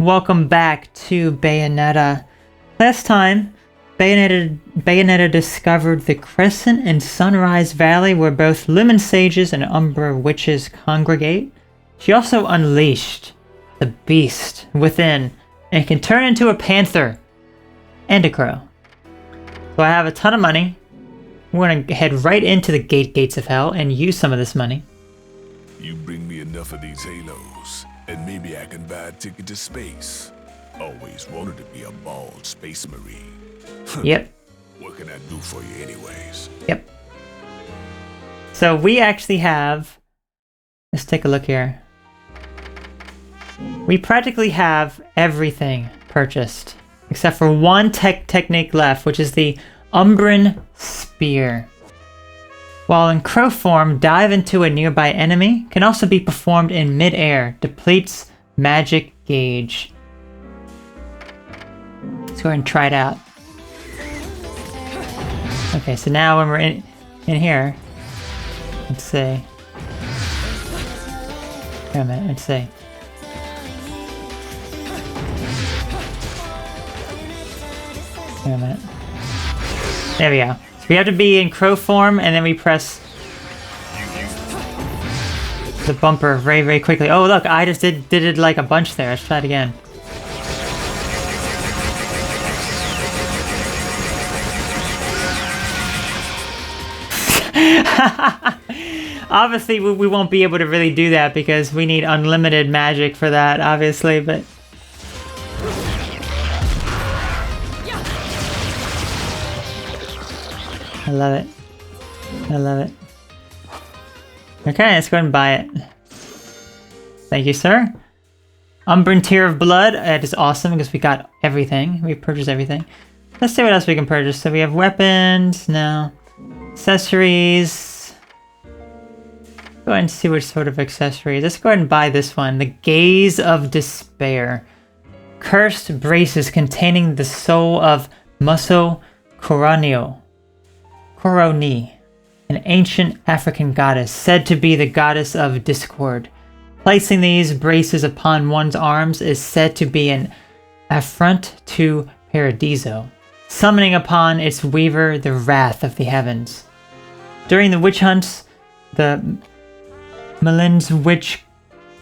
Welcome back to Bayonetta. Last time, Bayonetta discovered the Crescent and Sunrise Valley where both Lemon Sages and Umbra Witches congregate. She also unleashed the beast within and can turn into a panther and a crow. So I have a ton of money. We're gonna head right into the gates of hell and use some of this money. You bring me enough of these halos, and maybe I can buy a ticket to space. Always wanted to be a bald space marine. Yep. What can I do for you anyways? Yep. So we actually have... Let's take a look here. We practically have everything purchased, except for one technique left, which is the Umbran Spear. While in crow form, dive into a nearby enemy can also be performed in mid-air, depletes magic gauge. Let's go ahead and try it out. Okay, so now when we're in here, let's see. Wait a minute, let's see. Wait a minute. There we go. So we have to be in crow form, and then we press the bumper very, very quickly. Oh, look, I just did it like a bunch there. Let's try it again. Obviously, we won't be able to really do that because we need unlimited magic for that, obviously, but... I love it. I love it. Okay, let's go ahead and buy it. Thank you, sir. Umbran Tear of Blood. That is awesome because we got everything. We purchased everything. Let's see what else we can purchase. So we have weapons. No. Accessories. Go ahead and see which sort of accessories. Let's go ahead and buy this one. The Gaze of Despair. Cursed braces containing the soul of Muso Coronio. Koroni, an ancient African goddess, said to be the goddess of discord. Placing these braces upon one's arms is said to be an affront to Paradiso, summoning upon its weaver the wrath of the heavens. During the witch hunts, the Malin's witch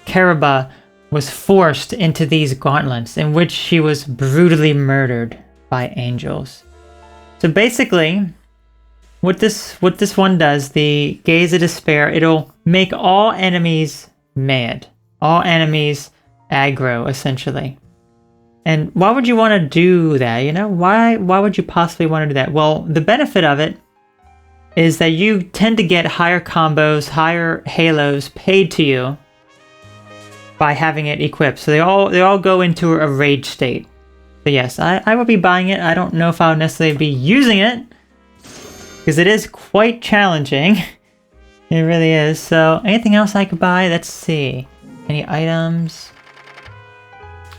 Kariba was forced into these gauntlets, in which she was brutally murdered by angels. So basically, what this one does, the Gaze of Despair, it'll make all enemies mad. All enemies aggro, essentially. And why would you want to do that, you know? Why would you possibly want to do that? Well, the benefit of it is that you tend to get higher combos, higher halos paid to you by having it equipped. So they all go into a rage state. So yes, I will be buying it. I don't know if I'll necessarily be using it, because it is quite challenging. It really is. So, anything else I could buy? Let's see. Any items?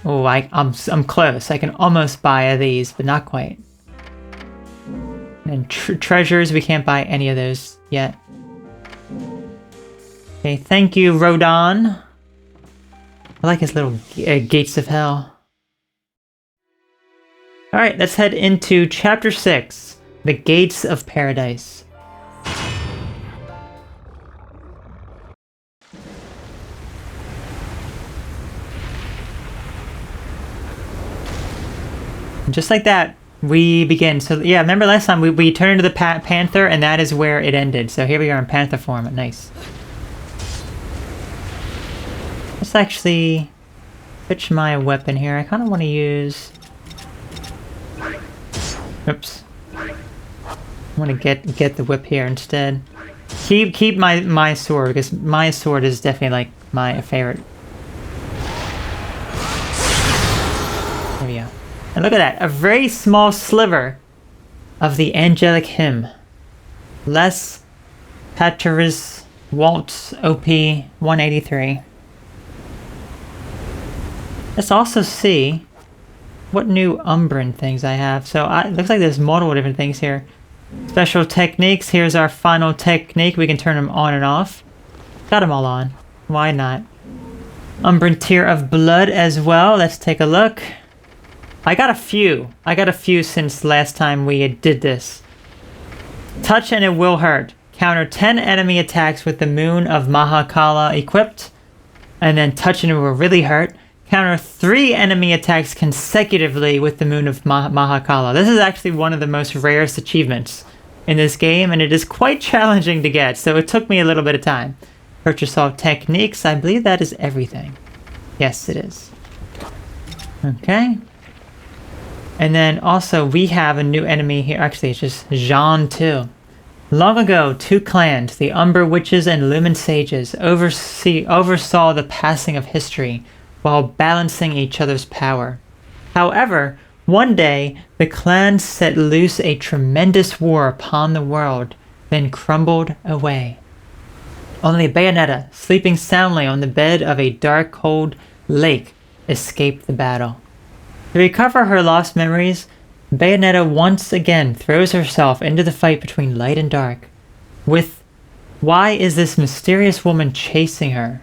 Oh, I'm close. I can almost buy these, but not quite. And treasures, we can't buy any of those yet. Okay, thank you, Rodon. I like his little gates of hell. Alright, let's head into Chapter 6. The Gates of Paradise. And just like that, we begin. So yeah, remember last time we turned into the panther, and that is where it ended. So here we are in panther form. Nice. Let's actually switch my weapon here. I kind of want to use... Oops. I want to get the whip here instead. Keep my sword, because my sword is definitely like my favorite. There we go. And look at that, a very small sliver of the angelic hymn. Les Pateris Waltz OP 183. Let's also see what new Umbran things I have. So it looks like there's multiple different things here. Special techniques. Here's our final technique. We can turn them on and off. Got them all on. Why not? Tear of Blood as well. Let's take a look. I got a few. Since last time we did this. Touch and it will hurt. Counter 10 enemy attacks with the Moon of Mahakala equipped. And then touch and it will really hurt. Counter 3 enemy attacks consecutively with the Moon of Mahakala. This is actually one of the most rarest achievements in this game, and it is quite challenging to get, so it took me a little bit of time. Purchase all techniques, I believe that is everything. Yes, it is. Okay. And then also we have a new enemy here. Actually, it's just Jean too. Long ago, 2 clans, the Umber Witches and Lumen Sages, oversaw the passing of history while balancing each other's power. However, one day, the clans set loose a tremendous war upon the world, then crumbled away. Only Bayonetta, sleeping soundly on the bed of a dark, cold lake, escaped the battle. To recover her lost memories, Bayonetta once again throws herself into the fight between light and dark. Why is this mysterious woman chasing her?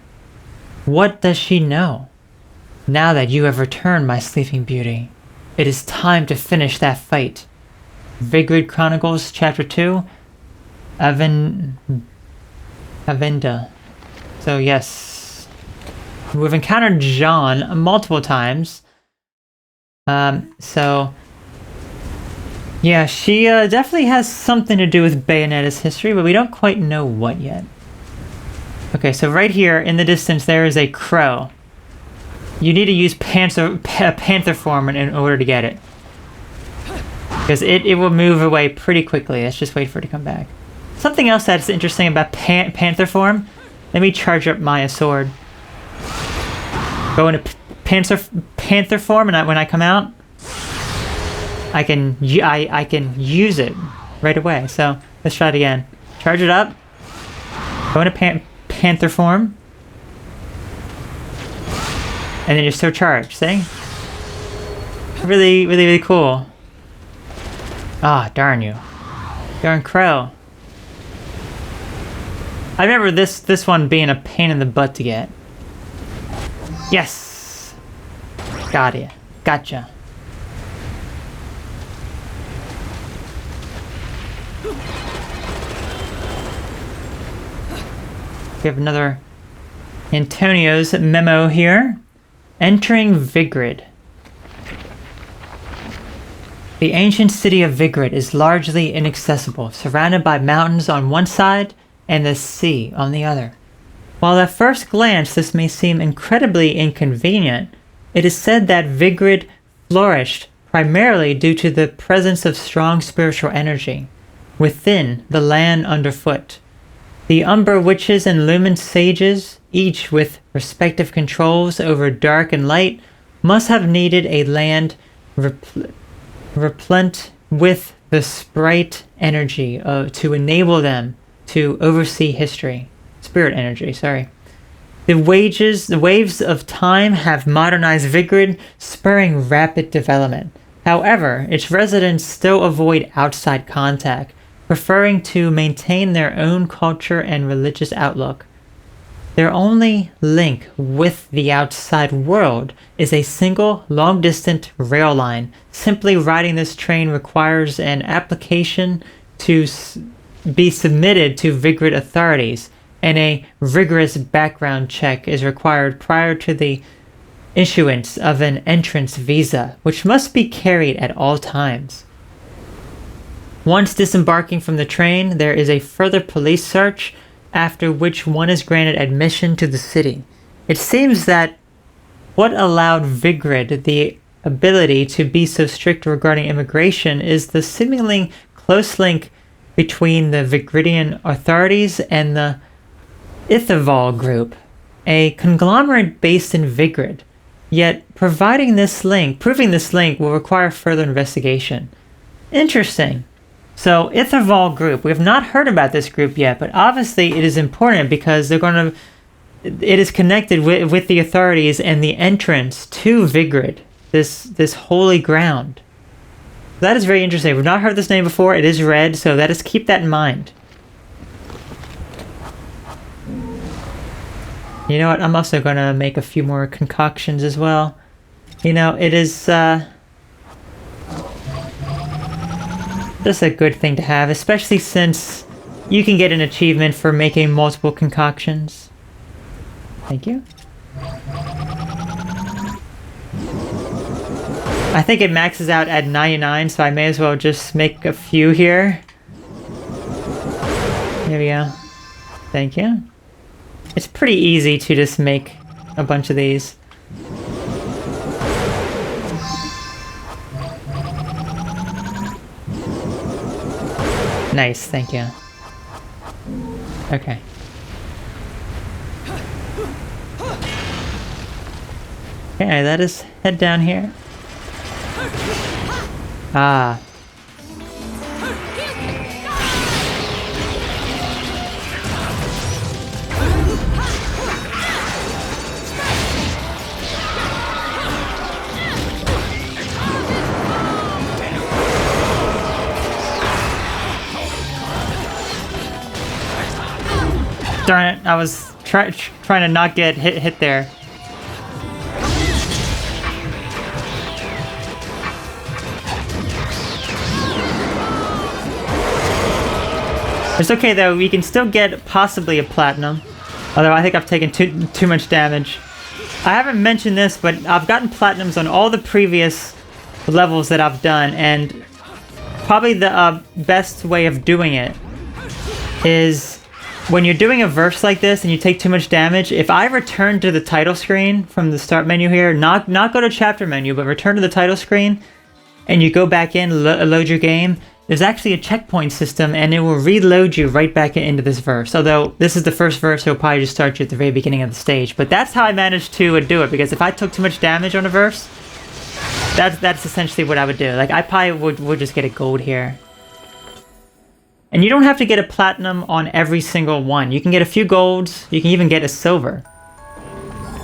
What does she know? Now that you have returned, my sleeping beauty, it is time to finish that fight. Vigrid Chronicles, Chapter 2, Avenda. So yes, we've encountered Jean multiple times. So yeah, she definitely has something to do with Bayonetta's history, but we don't quite know what yet. Okay, so right here in the distance there is a crow. You need to use panther form in order to get it. Because it will move away pretty quickly. Let's just wait for it to come back. Something else that's interesting about panther form. Let me charge up my sword. Go into panther form, and when I come out, I can use it right away. So let's try it again. Charge it up. Go into panther form. And then you're still charged, see? Really, really, really cool. Ah, darn you. Darn crow. I remember this one being a pain in the butt to get. Yes! Got it. Gotcha. We have another Antonio's memo here. Entering Vigrid. The ancient city of Vigrid is largely inaccessible, surrounded by mountains on one side and the sea on the other. While at first glance this may seem incredibly inconvenient, it is said that Vigrid flourished primarily due to the presence of strong spiritual energy within the land underfoot. The Umber Witches and Lumen Sages, each with respective controls over dark and light, must have needed a land replete with the sprite energy to enable them to oversee history. Spirit energy, sorry. The waves of time have modernized Vigrid, spurring rapid development. However, its residents still avoid outside contact, preferring to maintain their own culture and religious outlook. Their only link with the outside world is a single long-distance rail line. Simply riding this train requires an application to be submitted to Vigrid authorities, and a rigorous background check is required prior to the issuance of an entrance visa, which must be carried at all times. Once disembarking from the train, there is a further police search, after which one is granted admission to the city. It seems that what allowed Vigrid the ability to be so strict regarding immigration is the seemingly close link between the Vigridian authorities and the Itherval group, a conglomerate based in Vigrid. Yet proving this link will require further investigation. Interesting. So, Itherval group. We have not heard about this group yet, but obviously it is important because it is connected with the authorities and the entrance to Vigrid, this holy ground. That is very interesting. We've not heard this name before. It is red, so let us keep that in mind. You know what? I'm also gonna make a few more concoctions as well. You know, it is just a good thing to have, especially since you can get an achievement for making multiple concoctions. Thank you. I think it maxes out at 99, so I may as well just make a few here. There we go. Thank you. It's pretty easy to just make a bunch of these. Nice, thank you. Okay. Okay, let us head down here. Ah. Darn it, I was trying to not get hit there. It's okay though, we can still get possibly a platinum. Although I think I've taken too much damage. I haven't mentioned this, but I've gotten platinums on all the previous levels that I've done, and probably the best way of doing it is when you're doing a verse like this and you take too much damage, if I return to the title screen from the start menu here, not go to chapter menu, but return to the title screen, and you go back in, load your game, there's actually a checkpoint system and it will reload you right back into this verse. Although this is the first verse, it'll probably just start you at the very beginning of the stage. But that's how I managed to do it, because if I took too much damage on a verse, that's essentially what I would do. Like, I probably would just get a gold here. And you don't have to get a platinum on every single one. You can get a few golds. You can even get a silver.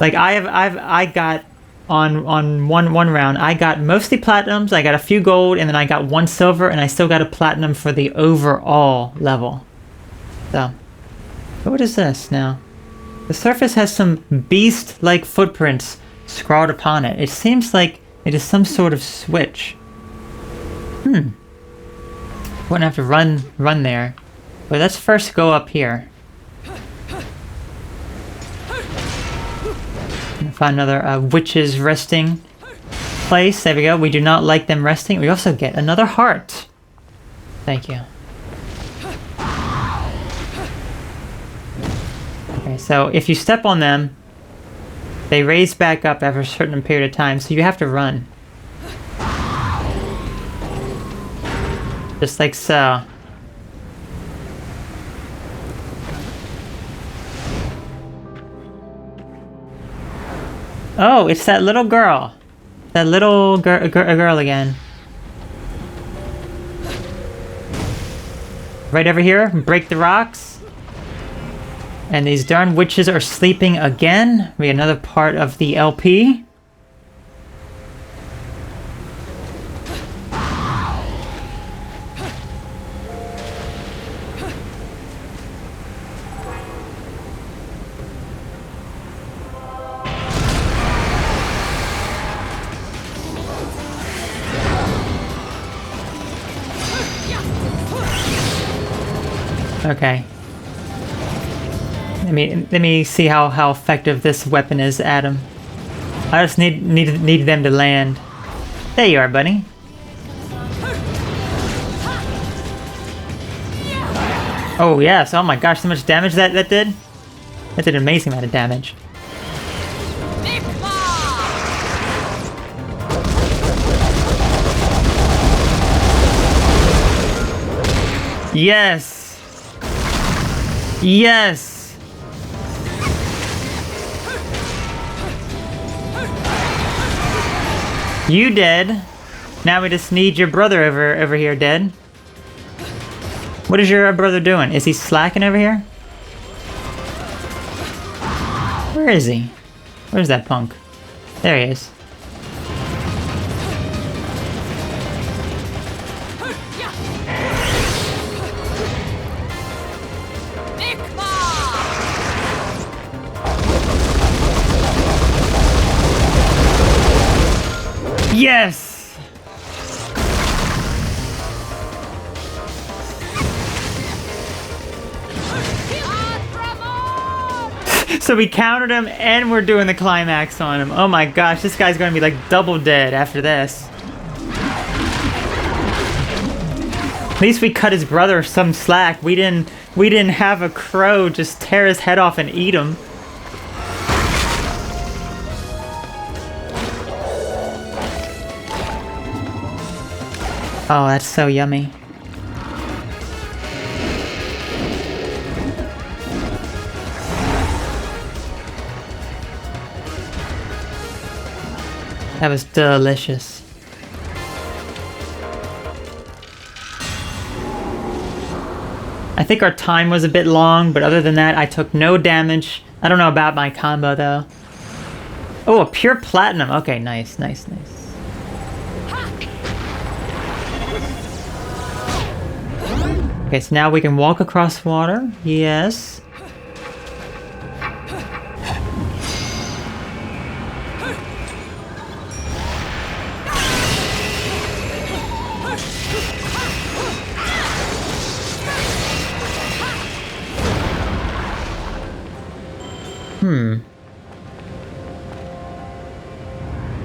Like I got on one round, I got mostly platinums. I got a few gold, and then I got one silver, and I still got a platinum for the overall level. So, what is this now? The surface has some beast-like footprints scrawled upon it. It seems like it is some sort of switch. Wouldn't have to run there. But let's first go up here. Find another witch's resting place. There we go. We do not like them resting. We also get another heart. Thank you. Okay, so if you step on them, they raise back up after a certain period of time, so you have to run. Just like so. Oh, it's that little girl. That little girl again. Right over here, break the rocks. And these darn witches are sleeping again. We get another part of the LP. Okay. Let me see how effective this weapon is, Adam. I just need them to land. There you are, buddy. Oh yes! Oh my gosh! So much damage that did. That did an amazing amount of damage. Yes. Yes! You dead. Now we just need your brother over here dead. What is your brother doing? Is he slacking over here? Where is he? Where's that punk? There he is. Yes! So we countered him and we're doing the climax on him. Oh my gosh, this guy's gonna be like double dead after this. At least we cut his brother some slack. We didn't have a crow just tear his head off and eat him. Oh, that's so yummy. That was delicious. I think our time was a bit long, but other than that, I took no damage. I don't know about my combo, though. Oh, a pure platinum. Okay, nice, nice, nice. Okay, so now we can walk across water. Yes.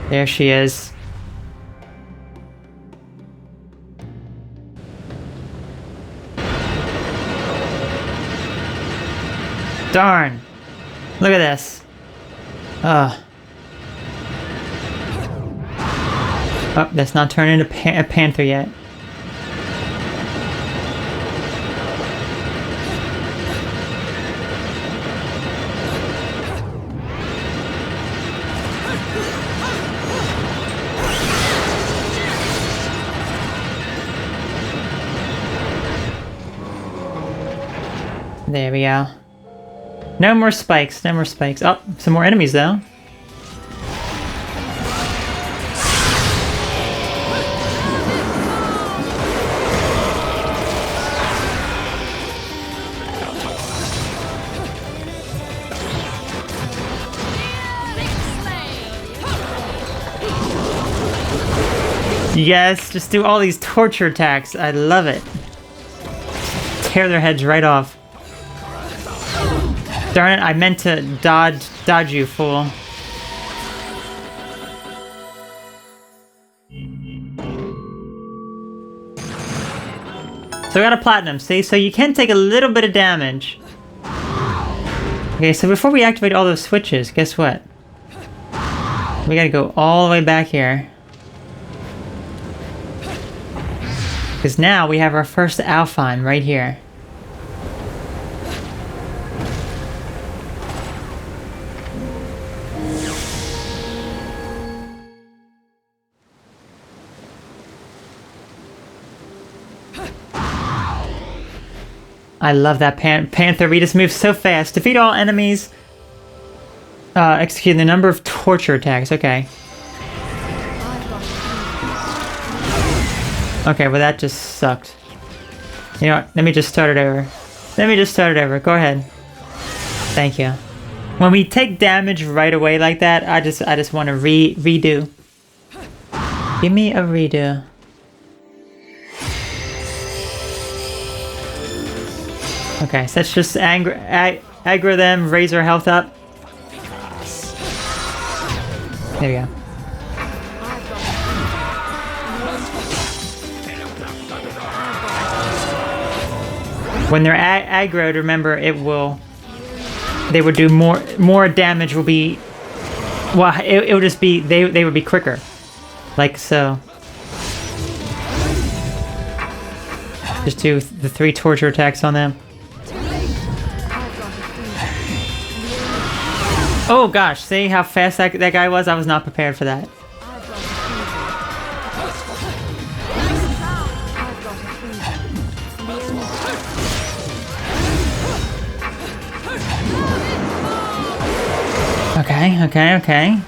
There she is. Darn. Look at this. Oh, that's not turned into a panther yet. There we go. No more spikes, no more spikes. Oh, some more enemies though. Yes, just do all these torture attacks. I love it. Tear their heads right off. Darn it, I meant to dodge you, fool. So I got a platinum, see? So you can take a little bit of damage. Okay, so before we activate all those switches, guess what? We gotta go all the way back here. Because now we have our first Alphine right here. I love that panther. We just move so fast. Defeat all enemies. Execute the number of torture attacks. Okay. Okay, well that just sucked. You know what? Let me just start it over. Let me just start it over. Go ahead. Thank you. When we take damage right away like that, I just want to redo. Give me a redo. Okay, so let's just aggro them, raise our health up. There we go. When they're aggroed, remember they would do more damage. Will be, well, it would just be they would be quicker, like so. Just do the 3 torture attacks on them. Oh gosh, see how fast that guy was? I was not prepared for that. Okay.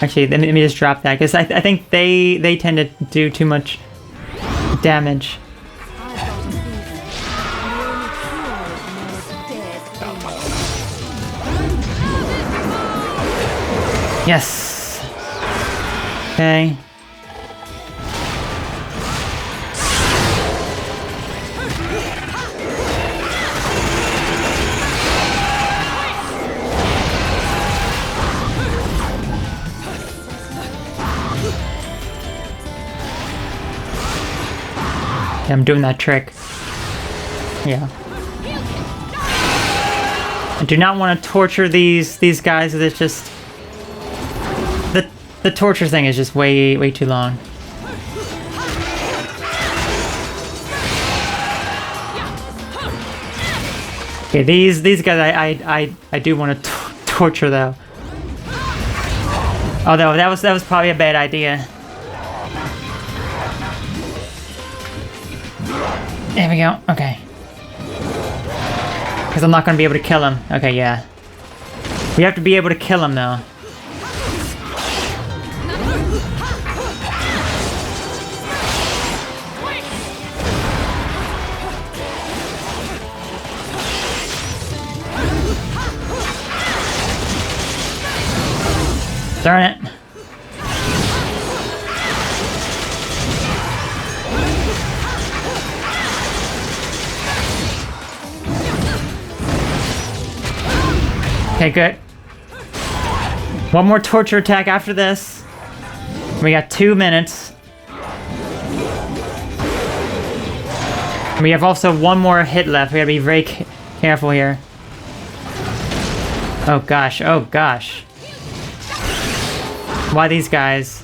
Actually, let me just drop that, because I think they tend to do too much damage. Yes! Okay. Yeah, I'm doing that trick. Yeah. I do not want to torture these guys. It's just the torture thing is just way too long. Okay, these guys I do want to torture though. Although that was probably a bad idea. There we go. Okay. Because I'm not going to be able to kill him. Okay, yeah. We have to be able to kill him, though. Darn it. Okay, good. One more torture attack after this. We got 2 minutes. We have also one more hit left. We gotta be very careful here. Oh gosh, oh gosh. Why these guys?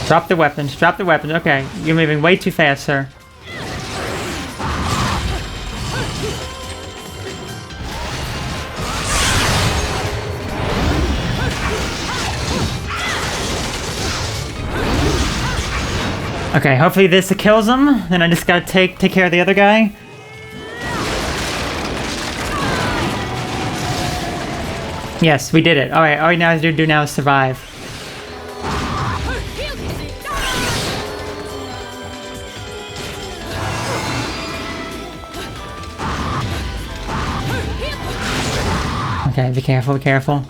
Drop the weapons, drop the weapons. Okay, you're moving way too fast, sir. Okay, hopefully this kills him. Then I just gotta take care of the other guy. Yes, we did it. Alright, all we now have to do now is survive. Okay, be careful, be careful.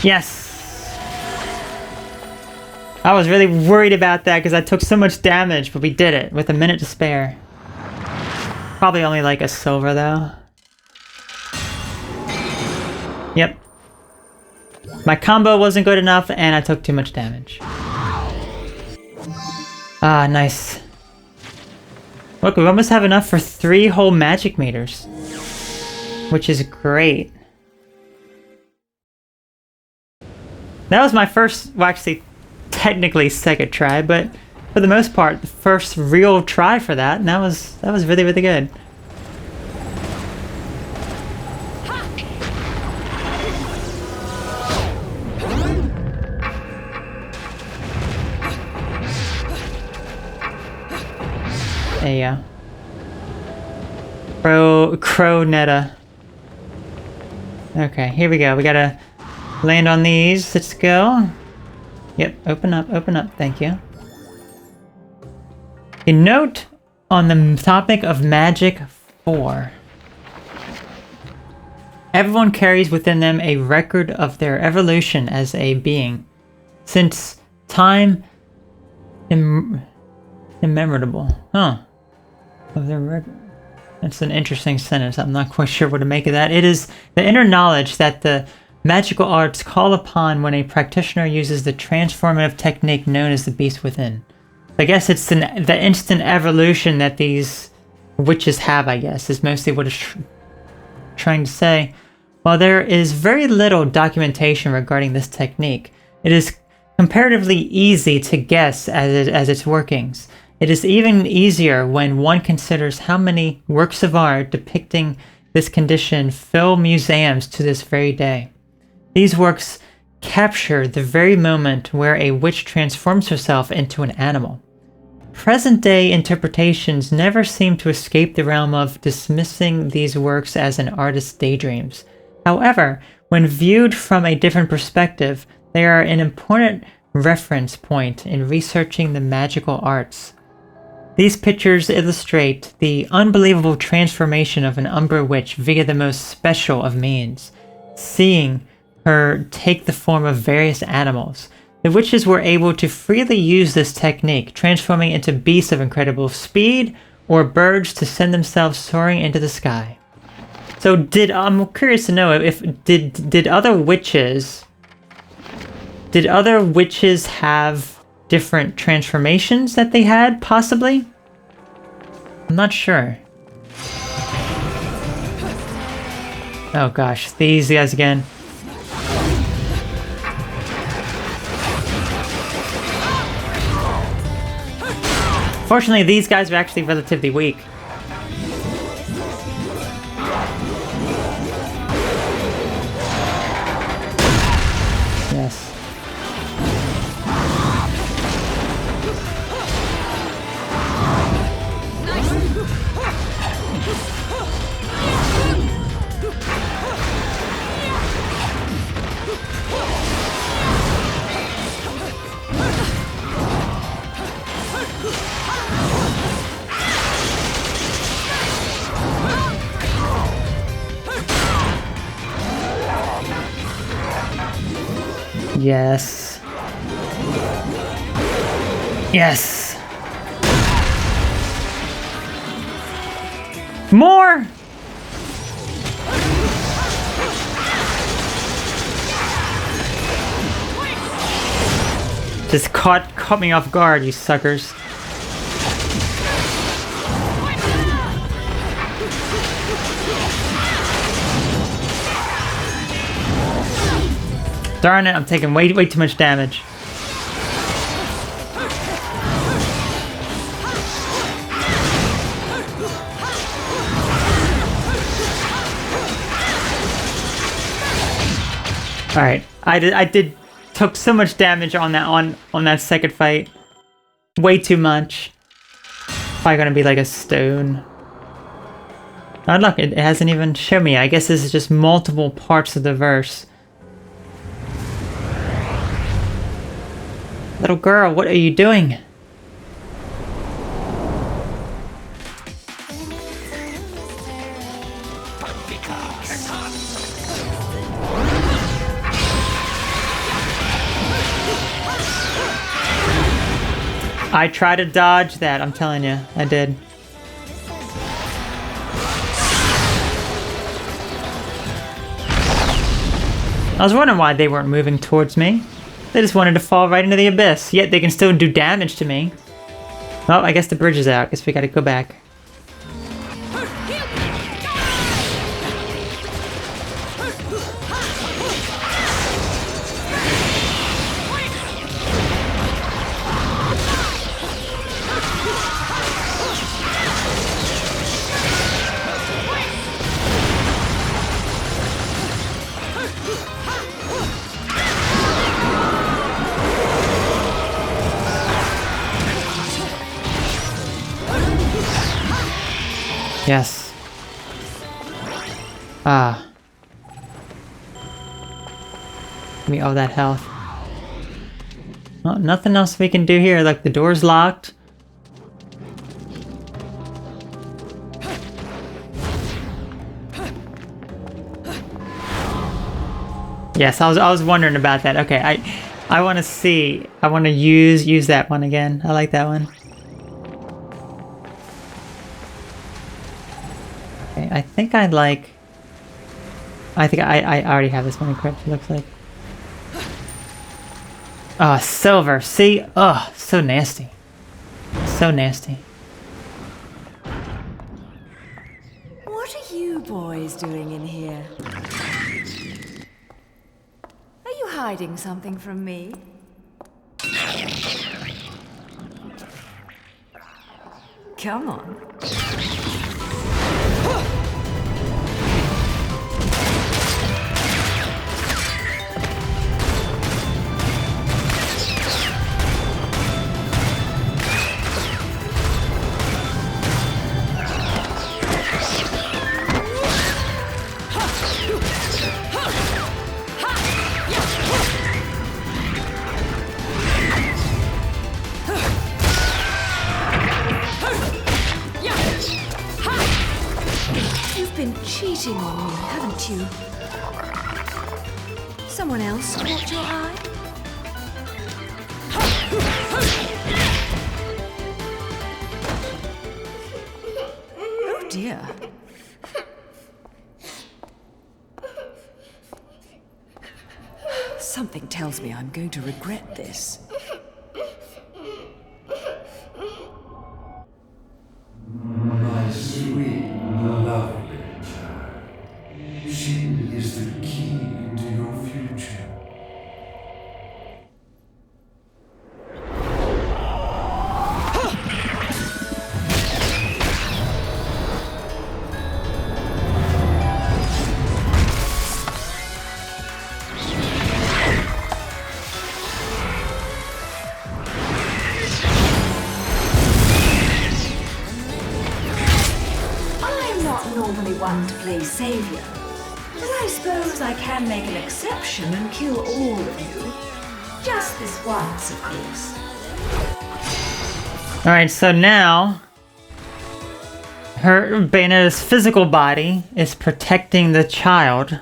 Yes! I was really worried about that because I took so much damage, but we did it with a minute to spare. Probably only like a silver though. Yep. My combo wasn't good enough and I took too much damage. Ah, nice. Look, we almost have enough for 3 whole magic meters. Which is great. That was my first, well actually, technically second try, but for the most part, the first real try for that, and that was really, really good. There you go. Crownetta. Okay, here we go. We gotta land on these. Let's go. Yep, open up, thank you. A note on the topic of Magic 4. Everyone carries within them a record of their evolution as a being. Since time immemorable. Huh. Of their record. That's an interesting sentence. I'm not quite sure what to make of that. It is the inner knowledge that the magical arts call upon when a practitioner uses the transformative technique known as the beast within. I guess it's the instant evolution that these witches have, I guess, is mostly what it's trying to say. While there is very little documentation regarding this technique, it is comparatively easy to guess as its workings. It is even easier when one considers how many works of art depicting this condition fill museums to this very day. These works capture the very moment where a witch transforms herself into an animal. Present-day interpretations never seem to escape the realm of dismissing these works as an artist's daydreams. However, when viewed from a different perspective, they are an important reference point in researching the magical arts. These pictures illustrate the unbelievable transformation of an Umbra witch via the most special of means, seeing her take the form of various animals. The witches were able to freely use this technique, transforming into beasts of incredible speed or birds to send themselves soaring into the sky. So I'm curious to know if did other witches have different transformations that they had, possibly? I'm not sure. Oh gosh, these guys again. Fortunately, these guys are actually relatively weak. Yes. Yes. Yes. More! Just caught me off guard, you suckers. Darn it, I'm taking way too much damage. Alright, I took so much damage on that second fight. Way too much. Probably gonna be like a stone. Oh look, it hasn't even shown me. I guess this is just multiple parts of the verse. Little girl, what are you doing? I tried to dodge that, I'm telling you, I did. I was wondering why they weren't moving towards me. They just wanted to fall right into the abyss, yet they can still do damage to me. Well, I guess the bridge is out. Guess we gotta go back. Yes. Ah. Give me all that health. Well, nothing else we can do here. Like, the door's locked. Yes, I was wondering about that. Okay, I want to see. I want to use that one again. I like that one. Okay, I think I already have this one equipped, it looks like. Oh, silver. See? Oh, so nasty. So nasty. What are you boys doing in here? Are you hiding something from me? Come on. You've been cheating on me, haven't you? Someone else caught your eye? Oh dear. Something tells me I'm going to regret this. My sweet, lovely child. She is the key to your future. One to play savior, but I suppose I can make an exception and kill all of you. Just this once, of course. Alright, so now her Bayonetta's physical body is protecting the child,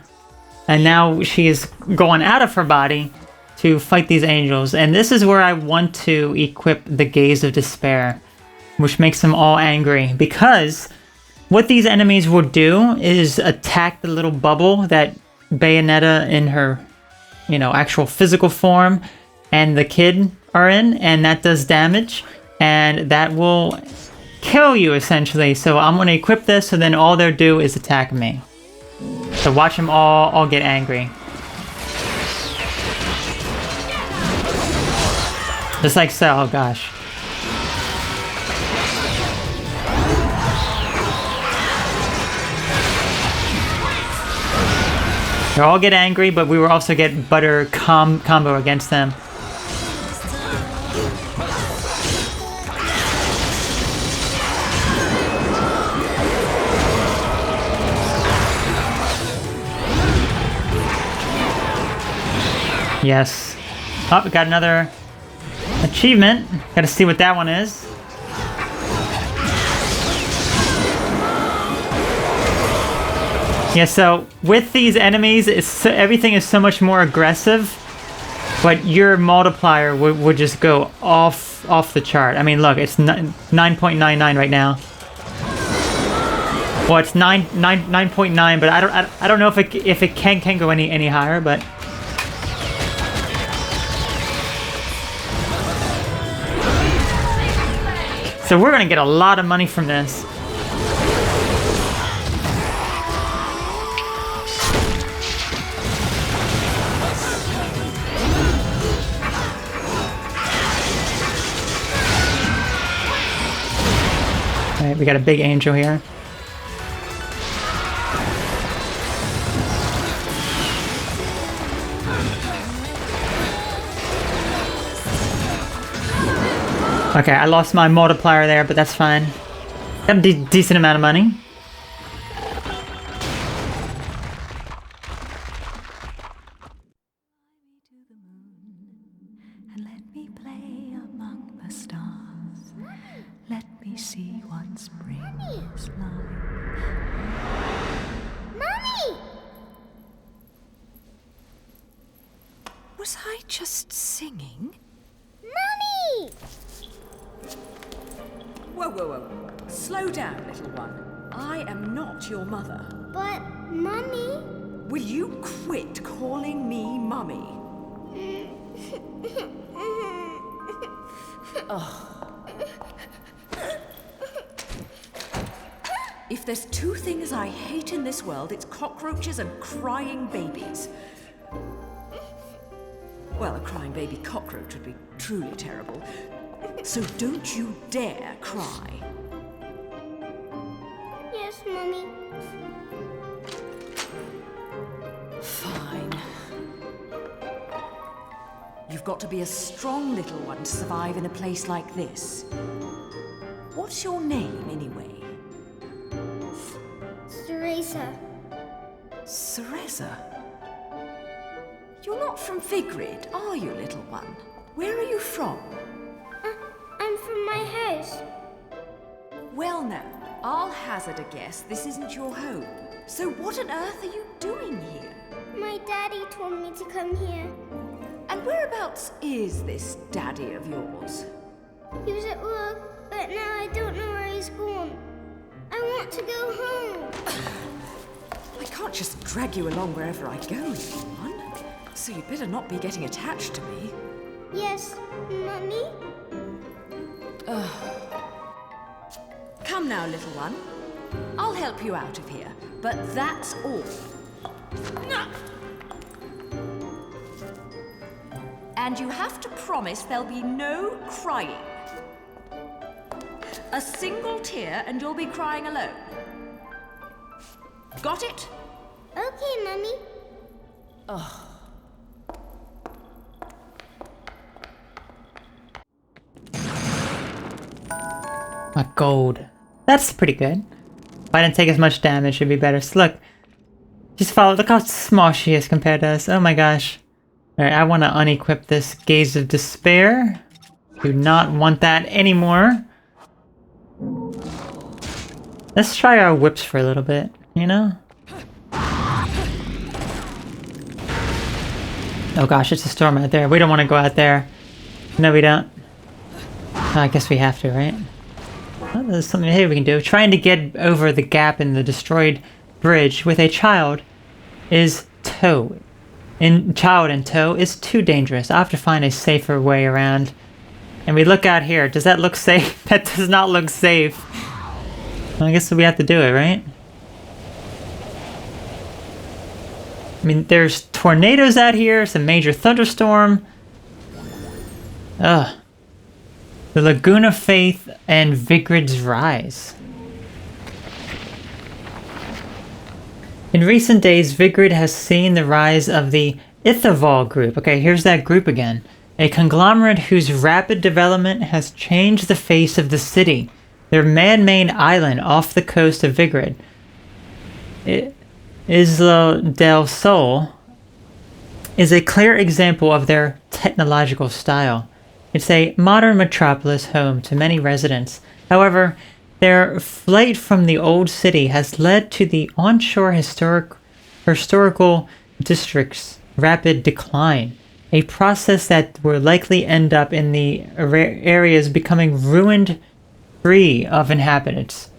and now she is going out of her body to fight these angels. And this is where I want to equip the Gaze of Despair, which makes them all angry, because what these enemies will do is attack the little bubble that Bayonetta in her, actual physical form and the kid are in, and that does damage, and that will kill you essentially. So I'm going to equip this, so then all they'll do is attack me. So watch them all get angry. Just like so. Oh gosh. They all get angry, but we will also get butter combo against them. Yes. Oh, we got another achievement. Gotta see what that one is. Yeah, so with these enemies, everything is so much more aggressive, but your multiplier would just go off the chart. I mean, look, it's 9.99 right now. Well, it's 9.9, but I don't know if it can go any higher, but. So we're gonna get a lot of money from this. Alright, we got a big angel here. Okay, I lost my multiplier there, but that's fine. Got a decent amount of money. And let me play among the stars. Let me see what spring is like. Mommy! Was I just singing? Mommy! Whoa, whoa, whoa. Slow down, little one. I am not your mother. But, Mommy... Will you quit calling me Mummy? If there's two things I hate in this world, it's cockroaches and crying babies. Well, a crying baby cockroach would be truly terrible. So don't you dare cry. Yes, Mommy. Fine. You've got to be a strong little one to survive in a place like this. What's your name, anyway? Teresa. Cereza. You're not from Vigrid, are you, little one? Where are you from? I'm from my house. Well now, I'll hazard a guess this isn't your home. So what on earth are you doing here? My daddy told me to come here. And whereabouts is this daddy of yours? He was at work, but now I don't know where he's gone. I want to go home. I can't just drag you along wherever I go, little one. So you'd better not be getting attached to me. Yes, Mummy? Come now, little one. I'll help you out of here, but that's all. And you have to promise there'll be no crying. A single tear and you'll be crying alone. Got it? Okay, Mummy. A gold. That's pretty good. If I didn't take as much damage, it'd be better. So look. Just follow. Look how small she is compared to us. Oh my gosh. Alright, I want to unequip this Gaze of Despair. Do not want that anymore. Let's try our whips for a little bit, you know? Oh gosh, it's a storm out there. We don't want to go out there. No, we don't. I guess we have to, right? Well, there's something here we can do. Trying to get over the gap in the destroyed bridge with a child is tow. Child in tow is too dangerous. I have to find a safer way around. And we look out here. Does that look safe? That does not look safe. Well, I guess we have to do it, right? I mean, there's tornadoes out here. It's a major thunderstorm. Ugh. The Laguna Faith and Vigrid's Rise. In recent days, Vigrid has seen the rise of the Ithaval group. Okay, here's that group again. A conglomerate whose rapid development has changed the face of the city. Their man-made island off the coast of Vigrid, Isla del Sol, is a clear example of their technological style. It's a modern metropolis home to many residents. However, their flight from the old city has led to the onshore historical district's rapid decline, a process that will likely end up in the areas becoming ruined, free of inhabitants.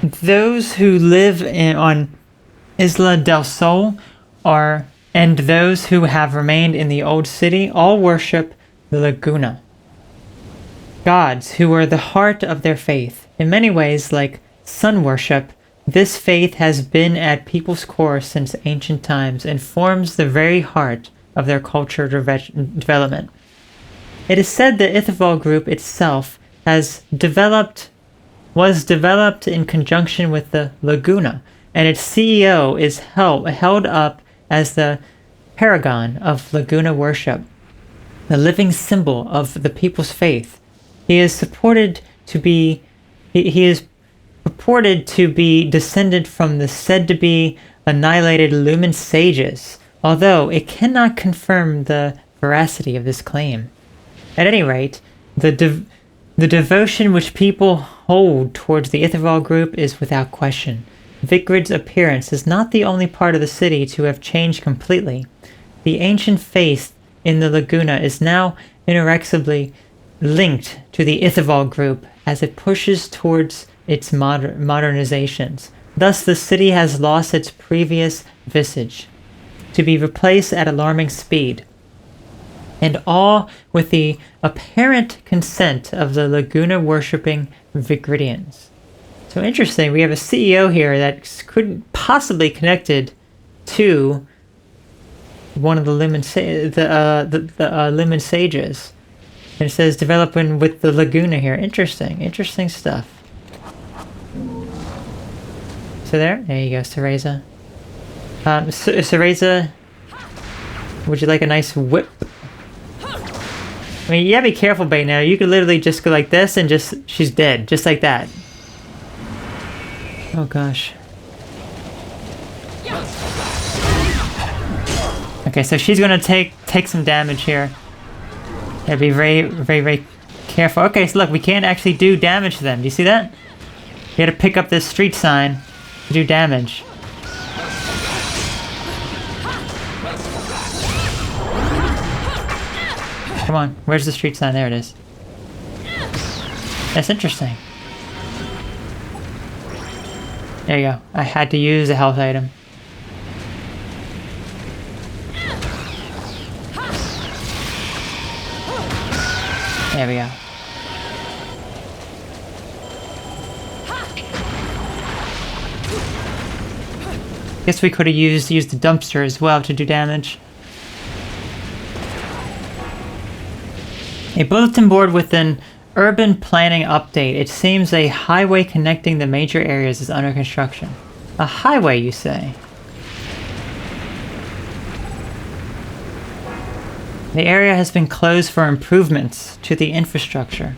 Those who live on Isla del Sol and those who have remained in the old city all worship the Laguna gods, who are the heart of their faith. In many ways, like sun worship, this faith has been at people's core since ancient times and forms the very heart of their culture development. It is said the Ithaval group itself was developed in conjunction with the Laguna, and its CEO is held up as the paragon of Laguna worship, the living symbol of the people's faith. He is purported to be descended from the said-to-be annihilated Lumen sages, although it cannot confirm the veracity of this claim. At any rate, the devotion which people hold towards the Ithaval group is without question. Vigrid's appearance is not the only part of the city to have changed completely. The ancient faith in the Laguna is now inexorably linked to the Ithaval group as it pushes towards its modernizations. Thus, the city has lost its previous visage, to be replaced at alarming speed, and all with the apparent consent of the Laguna-worshipping Vigridians. So interesting, we have a CEO here that could possibly connected to one of the Lumen sages. And it says developing with the Laguna here. Interesting stuff. So there you go, Cereza. Cereza, would you like a nice whip? I mean, you gotta be careful, Bayonetta. You could literally just go like this and she's dead, just like that. Oh gosh. Okay, so she's gonna take some damage here. Gotta be very, very, very careful. Okay, so look, we can't actually do damage to them. Do you see that? We gotta pick up this street sign to do damage. Come on, where's the street sign? There it is. That's interesting. There you go. I had to use a health item. There we go. Guess we could have used the dumpster as well to do damage. A bulletin board with an urban planning update. It seems a highway connecting the major areas is under construction. A highway, you say? The area has been closed for improvements to the infrastructure.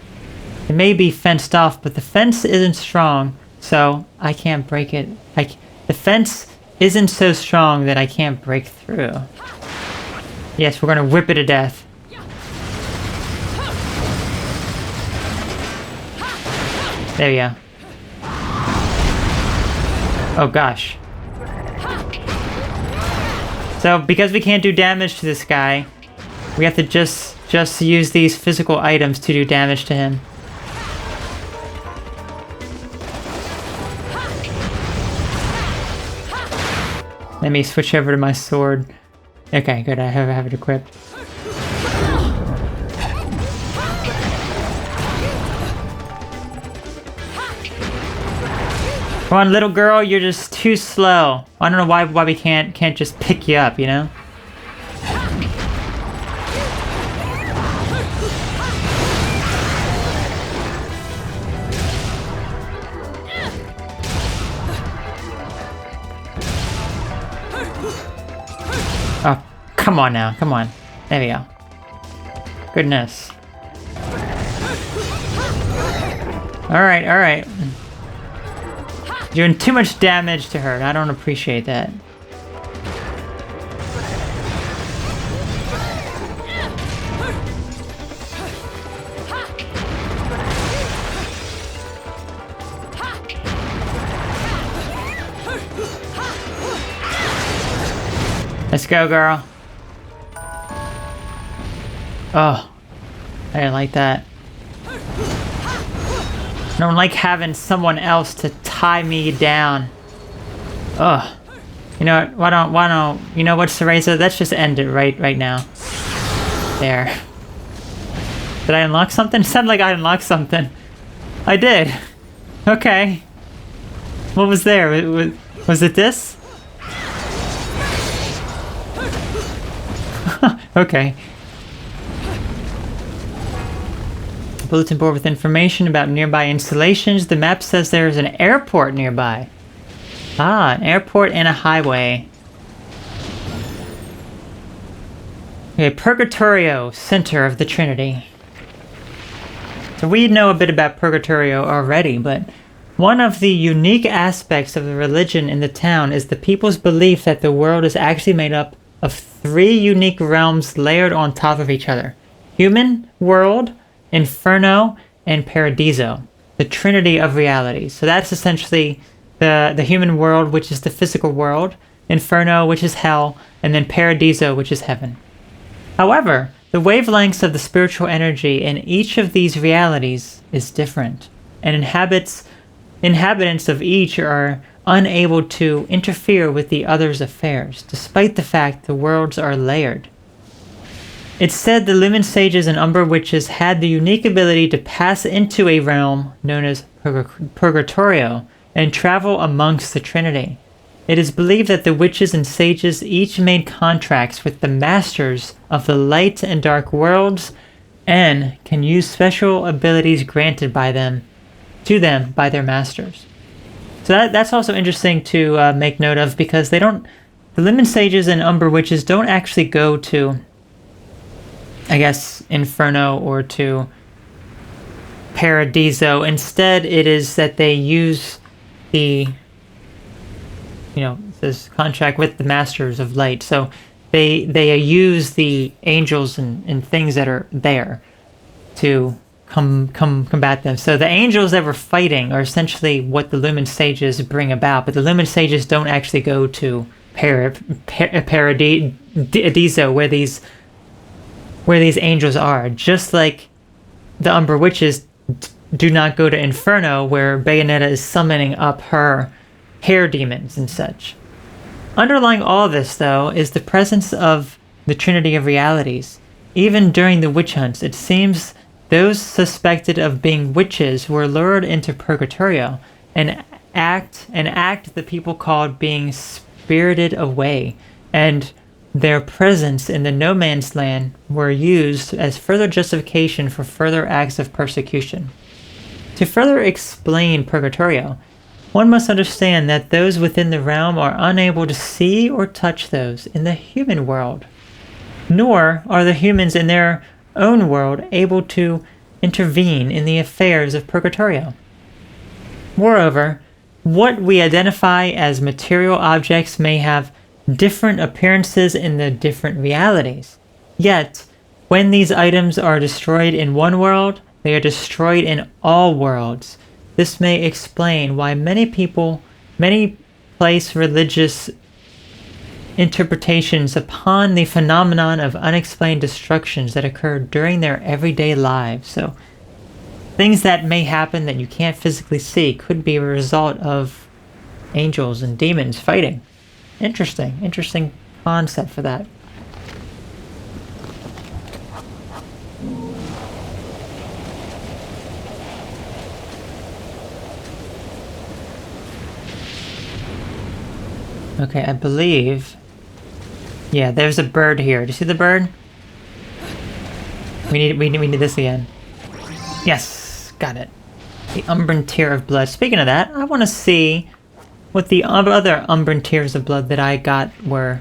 It may be fenced off, but the fence isn't strong, so I can't break it. The fence isn't so strong that I can't break through. Yes, we're gonna whip it to death. There we go. Oh gosh. So because we can't do damage to this guy, we have to just use these physical items to do damage to him. Let me switch over to my sword. Okay, good. I have it equipped. Come on, little girl, you're just too slow. I don't know why we can't just pick you up, you know? Oh, come on now, come on. There we go. Goodness. Alright, alright. Doing too much damage to her, and I don't appreciate that. Let's go, girl. Oh, I didn't like that. I don't like having someone else to tie me down. Ugh. You know what? Why don't? You know what, Cereza? Let's just end it right now. There. Did I unlock something? It sounded like I unlocked something. I did. Okay. What was there? Was it this? Okay. Bulletin board with information about nearby installations. The map says there's an airport nearby. Ah, an airport and a highway. Okay, Purgatorio, center of the Trinity. So we know a bit about Purgatorio already, but one of the unique aspects of the religion in the town is the people's belief that the world is actually made up of 3 unique realms layered on top of each other. Human world, Inferno, and Paradiso, the trinity of realities. So that's essentially the human world, which is the physical world, Inferno, which is hell, and then Paradiso, which is heaven. However, the wavelengths of the spiritual energy in each of these realities is different, and inhabitants of each are unable to interfere with the other's affairs, despite the fact the worlds are layered. It's said the Lumen Sages and Umber Witches had the unique ability to pass into a realm known as Purgatorio and travel amongst the Trinity. It is believed that the Witches and Sages each made contracts with the Masters of the Light and Dark Worlds and can use special abilities granted to them by their Masters. So that's also interesting to make note of, because the Lumen Sages and Umber Witches don't actually go to, I guess, Inferno or to Paradiso. Instead, it is that they use the, says contract with the Masters of Light. So they use the angels and things that are there to combat them. So the angels that we're fighting are essentially what the Lumen Sages bring about, but the Lumen Sages don't actually go to Paradiso where these angels are. Just like the Umbra Witches do not go to Inferno where Bayonetta is summoning up her hair demons and such. Underlying all of this, though, is the presence of the Trinity of Realities. Even during the witch hunts, it seems those suspected of being witches were lured into Purgatorio and act the people called being spirited away, and their presence in the no man's land were used as further justification for further acts of persecution. To further explain Purgatorio, one must understand that those within the realm are unable to see or touch those in the human world, nor are the humans in their own world able to intervene in the affairs of Purgatorio. Moreover, what we identify as material objects may have different appearances in the different realities. Yet, when these items are destroyed in one world, they are destroyed in all worlds. This may explain why many place religious interpretations upon the phenomenon of unexplained destructions that occur during their everyday lives. So, things that may happen that you can't physically see could be a result of angels and demons fighting. Interesting concept for that. Okay, I believe... Yeah, there's a bird here. Do you see the bird? We need this again. Yes, got it. The Umbran Tear of Blood. Speaking of that, I want to see what the other Umbran Tears of Blood that I got were.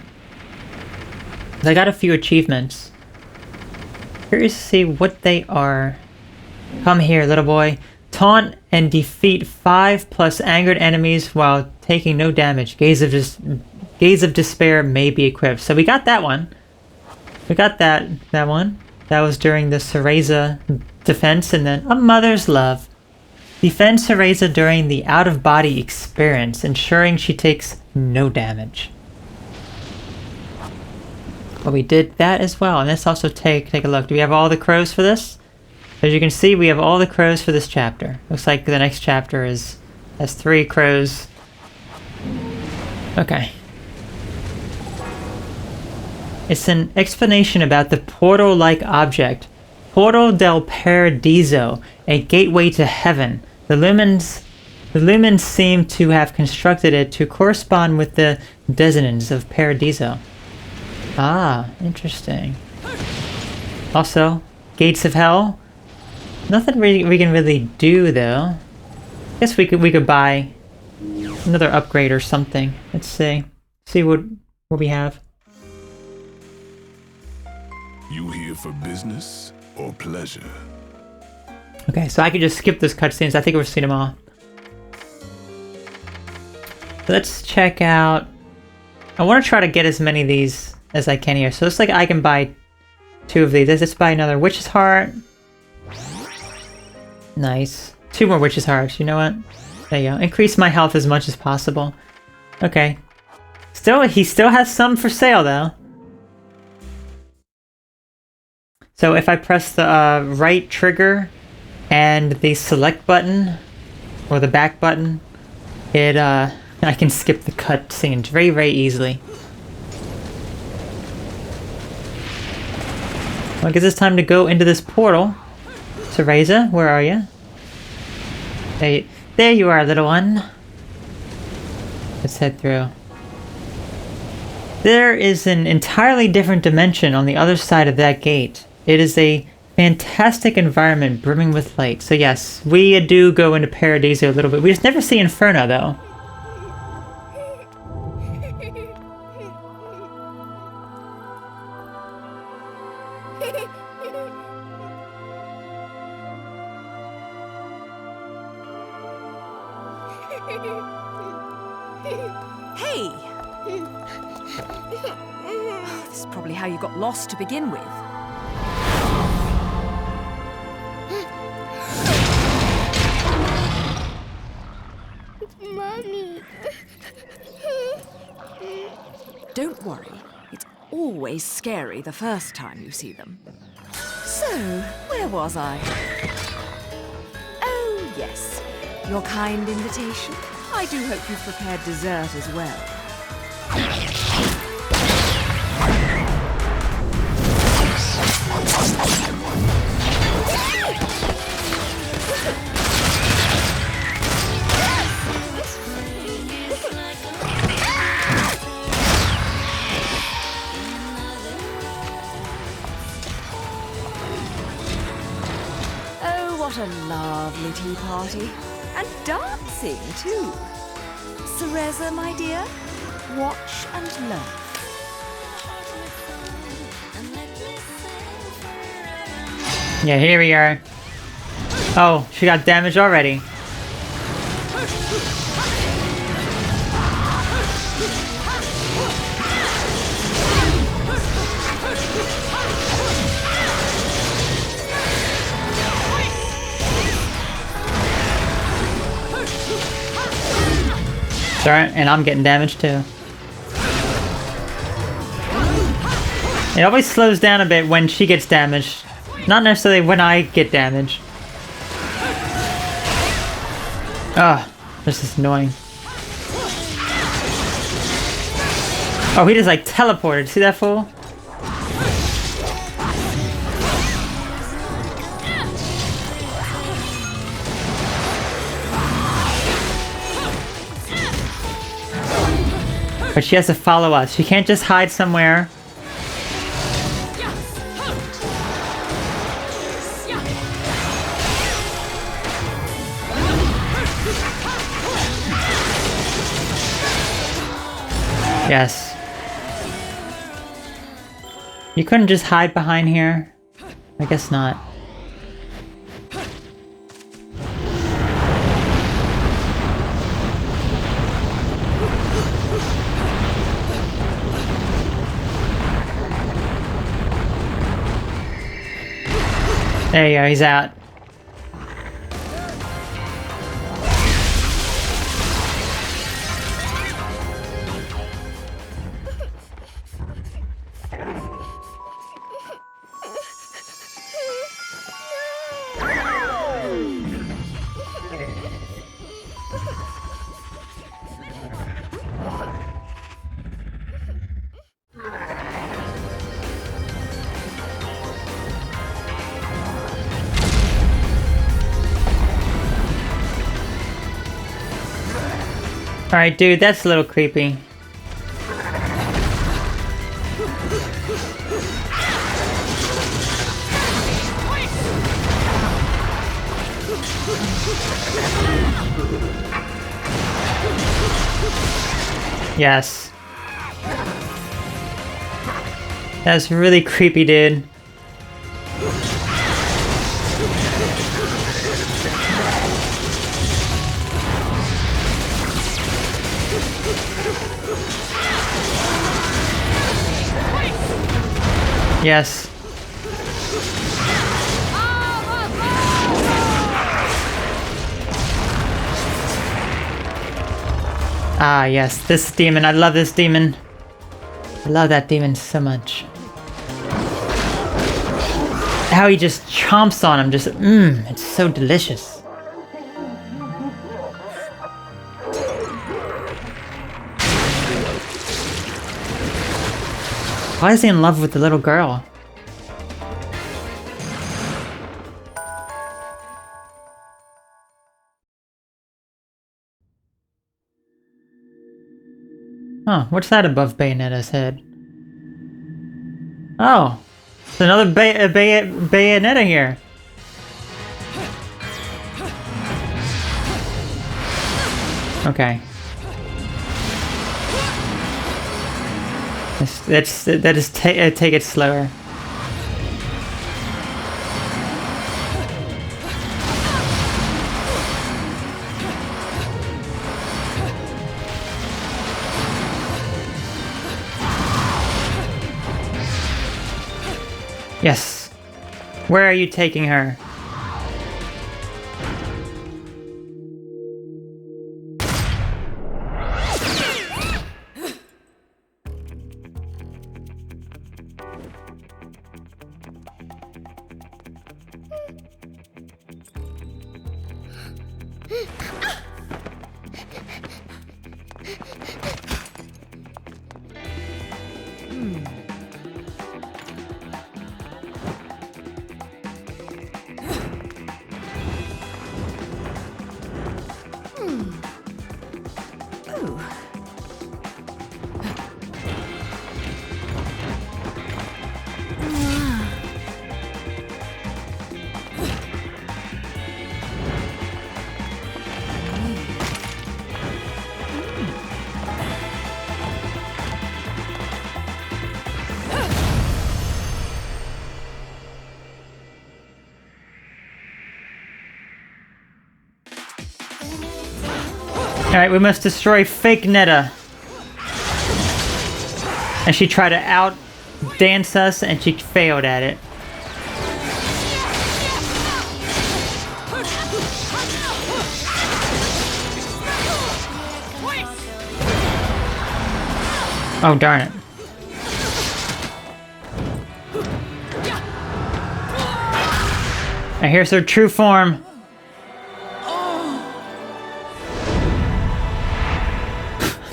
I got a few achievements. Curious to see what they are. Come here, little boy. Taunt and defeat 5+ angered enemies while taking no damage. Gaze of Despair may be equipped. So we got that one. We got that one. That was during the Cereza defense, and then A Mother's Love. Defend Cereza during the out-of-body experience, ensuring she takes no damage. Well, we did that as well, and let's also take a look. Do we have all the crows for this? As you can see, we have all the crows for this chapter. Looks like the next chapter has 3 crows. Okay. It's an explanation about the portal-like object. Portal del Paradiso, a gateway to heaven. The lumens seem to have constructed it to correspond with the dissonance of Paradiso. Ah, interesting. Also, Gates of Hell. Nothing we can really do though. Guess we could buy another upgrade or something. Let's see. See what we have. You here for business or pleasure? Okay, so I could just skip those cutscenes. I think we've seen them all. Let's check out... I want to try to get as many of these as I can here. So it's like I can buy 2 of these. Let's buy another Witch's Heart. Nice. 2 more Witch's Hearts. You know what? There you go. Increase my health as much as possible. Okay. He still has some for sale though. So if I press the right trigger and the select button or the back button, I can skip the cutscenes very, very easily. Well, I guess it's time to go into this portal. Cereza, where are you? There you are, little one. Let's head through. There is an entirely different dimension on the other side of that gate. It is a fantastic environment brimming with light. So yes, we do go into Paradiso a little bit. We just never see Inferno though. Hey, This is probably how you got lost to begin with. Mommy. Don't worry. It's always scary the first time you see them. So, where was I? Oh, yes. Your kind invitation. I do hope you've prepared dessert as well. What a lovely tea party. And dancing, too. Cereza, my dear, watch and learn. Yeah, here we are. Oh, she got damaged already. Sorry, and I'm getting damaged too. It always slows down a bit when she gets damaged. Not necessarily when I get damaged. Ugh, this is annoying. Oh, he just like teleported. See that fool? But she has to follow us. She can't just hide somewhere. Yes. You couldn't just hide behind here? I guess not. There you go, he's out. Alright, dude, that's a little creepy. Yes. That's really creepy, dude. Yes. Ah, yes, this demon. I love this demon. I love that demon so much. How he just chomps on him, just, it's so delicious. Why is he in love with the little girl? Huh, what's that above Bayonetta's head? Oh, it's another Bayonetta here. Okay. Take it slower. Yes. Where are you taking her? Alright, we must destroy fake Netta. And she tried to out-dance us, and she failed at it. Oh, darn it. And here's her true form.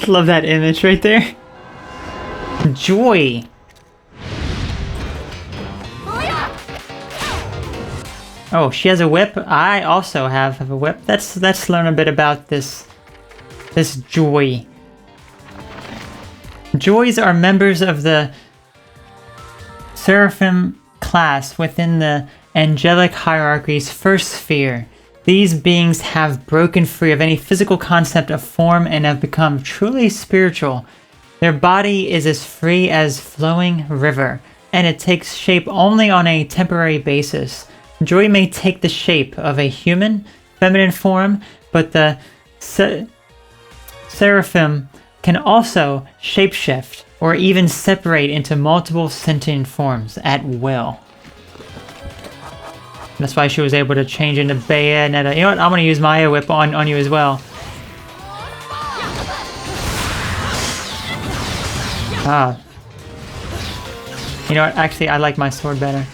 Love that image right there. Joy. Oh, she has a whip. I also have a whip. Let's learn a bit about this Joy. Joys are members of the Seraphim class within the angelic hierarchy's first sphere. These beings have broken free of any physical concept of form and have become truly spiritual. Their body is as free as flowing river, and it takes shape only on a temporary basis. Joy may take the shape of a human, feminine form, but the Seraphim can also shapeshift or even separate into multiple sentient forms at will. That's why she was able to change into Bayonetta. You know what? I'm going to use my whip on you as well. Ah. You know what? Actually, I like my sword better.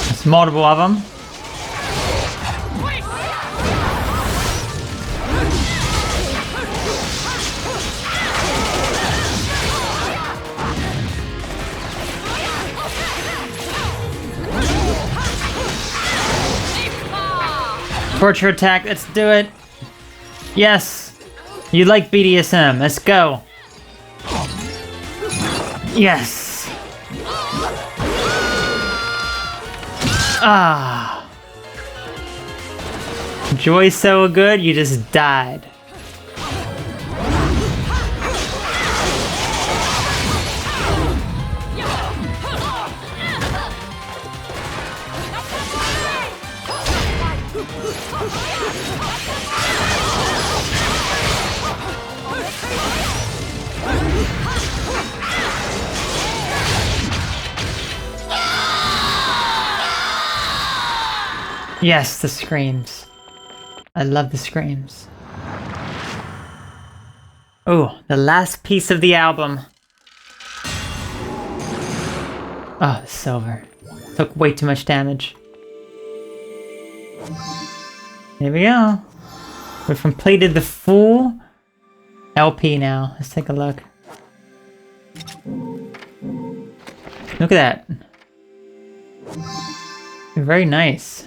There's multiple of them. Torture attack, let's do it. Yes. You like BDSM, let's go. Yes. Ah. Joy's so good, you just died. Yes, the screams. I love the screams. Oh, the last piece of the album. Oh, the silver. Took way too much damage. Here we go. We've completed the full LP now. Let's take a look. Look at that. Very nice.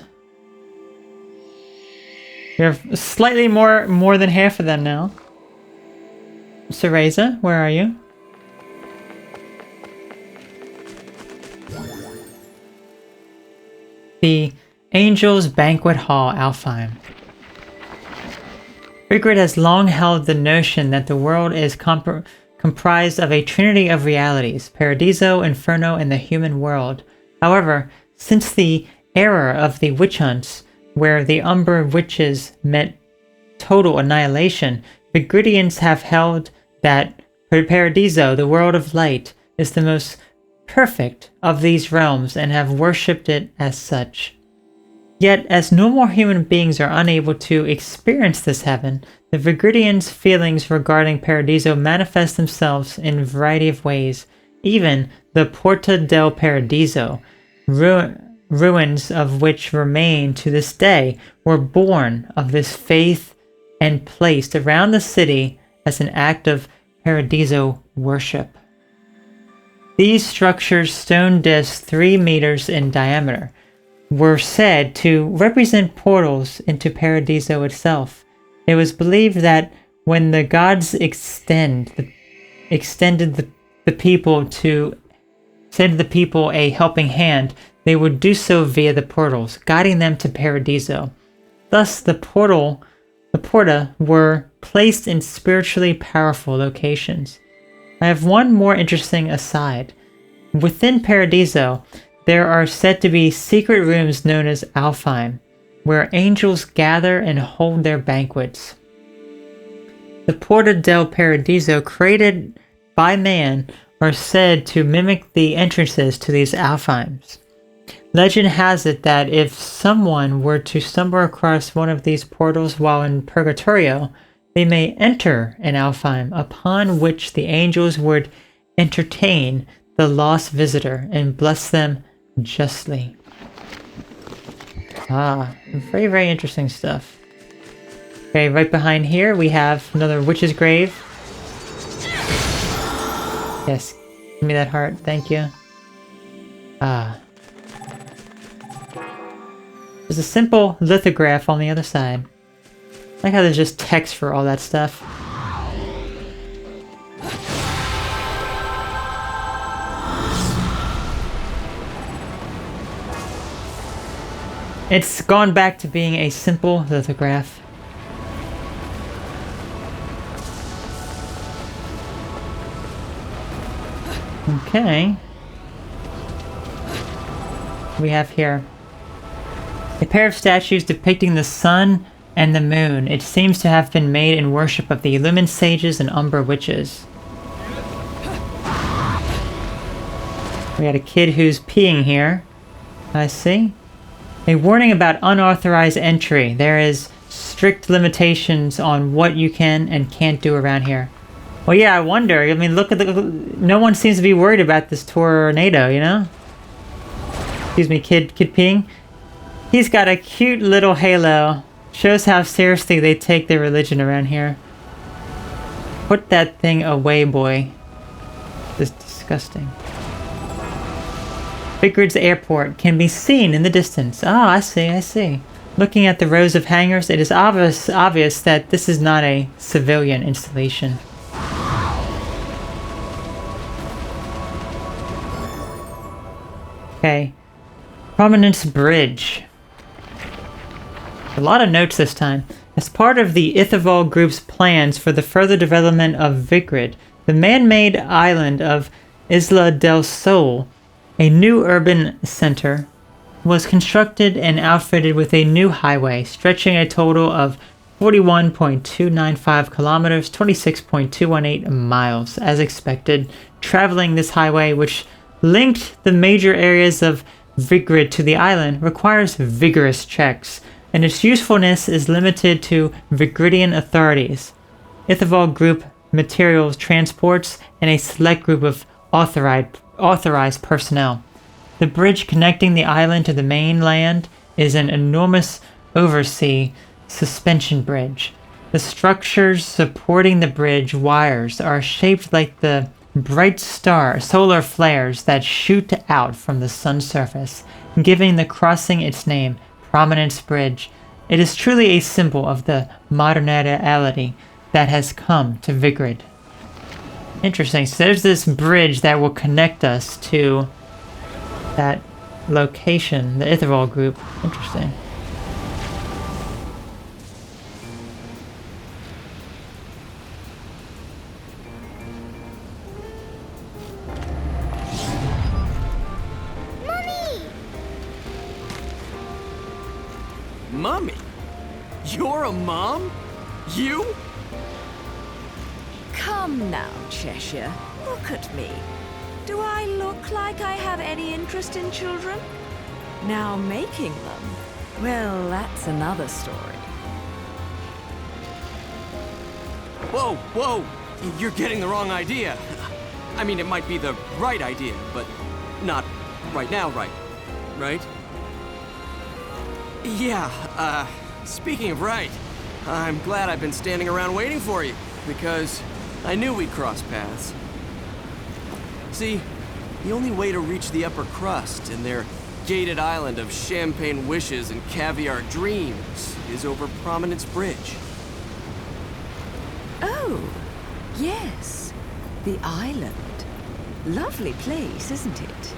We have slightly more than half of them now. Cereza, where are you? The Angel's Banquet Hall, Alfheim. Rigrid has long held the notion that the world is comprised of a trinity of realities, Paradiso, Inferno, and the human world. However, since the era of the witch hunts, where the Umber witches meant total annihilation, Vigridians have held that Paradiso, the world of light, is the most perfect of these realms and have worshipped it as such. Yet, as normal human beings are unable to experience this heaven, the Vigridians' feelings regarding Paradiso manifest themselves in a variety of ways. Even the Porta del Paradiso, ruins of which remain to this day, were born of this faith and placed around the city as an act of Paradiso worship. These structures, stone discs 3 meters in diameter, were said to represent portals into Paradiso itself. It was believed that when the gods extended the people a helping hand, they would do so via the portals, guiding them to Paradiso. Thus, the porta were placed in spiritually powerful locations. I have one more interesting aside. Within Paradiso, there are said to be secret rooms known as Alfheim, where angels gather and hold their banquets. The Porta del Paradiso, created by man, are said to mimic the entrances to these Alfheims. Legend has it that if someone were to stumble across one of these portals while in Purgatorio, they may enter an Alfheim, upon which the angels would entertain the lost visitor and bless them justly. Very, very interesting stuff. Okay, right behind here we have another witch's grave. Yes, give me that heart, thank you. There's a simple lithograph on the other side. I like how there's just text for all that stuff. It's gone back to being a simple lithograph. Okay. We have here a pair of statues depicting the sun and the moon. It seems to have been made in worship of the Illumined Sages and Umber Witches. We had a kid who's peeing here. I see. A warning about unauthorized entry. There is strict limitations on what you can and can't do around here. Well, yeah, I wonder. I mean, look at the... No one seems to be worried about this tornado, you know? Excuse me, kid peeing. He's got a cute little halo. Shows how seriously they take their religion around here. Put that thing away, boy. This is disgusting. Vigrid's airport can be seen in the distance. Oh, I see. Looking at the rows of hangars, it is obvious that this is not a civilian installation. Okay. Prominence Bridge. A lot of notes this time. As part of the Ithavoll Group's plans for the further development of Vigrid, the man-made island of Isla del Sol, a new urban center, was constructed and outfitted with a new highway stretching a total of 41.295 kilometers, 26.218 miles, as expected. Traveling this highway, which linked the major areas of Vigrid to the island, requires vigorous checks, and its usefulness is limited to Vigridian authorities, Ithavoll Group materials transports, and a select group of authorized personnel. The bridge connecting the island to the mainland is an enormous oversea suspension bridge. The structures supporting the bridge wires are shaped like the bright solar flares that shoot out from the sun's surface, giving the crossing its name, Prominence Bridge. It is truly a symbol of the modernity that has come to Vigrid. Interesting. So there's this bridge that will connect us to that location, the Ithavoll Group. Interesting. Mummy? You're a mom? You? Come now, Cheshire. Look at me. Do I look like I have any interest in children? Now making them, well, that's another story. Whoa, whoa! You're getting the wrong idea. I mean, it might be the right idea, but not right now, right? Yeah, speaking of right, I'm glad I've been standing around waiting for you, because I knew we'd cross paths. See, the only way to reach the upper crust and their gated island of champagne wishes and caviar dreams is over Prominence Bridge. Oh, yes. The island. Lovely place, isn't it?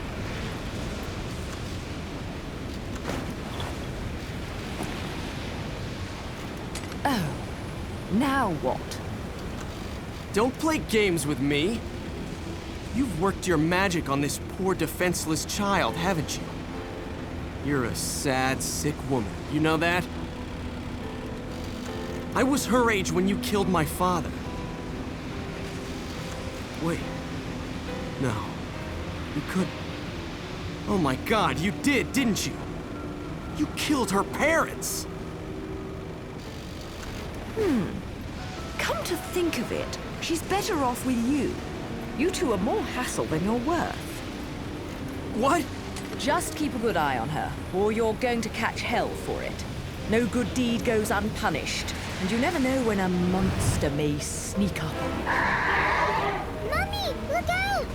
Oh, now what? Don't play games with me. You've worked your magic on this poor defenseless child, haven't you? You're a sad, sick woman. You know that? I was her age when you killed my father. Wait. No. You couldn't. Oh my God, you did, didn't you? You killed her parents! Come to think of it, she's better off with you. You two are more hassle than you're worth. What? Just keep a good eye on her, or you're going to catch hell for it. No good deed goes unpunished, and you never know when a monster may sneak up on you. Mummy, look out!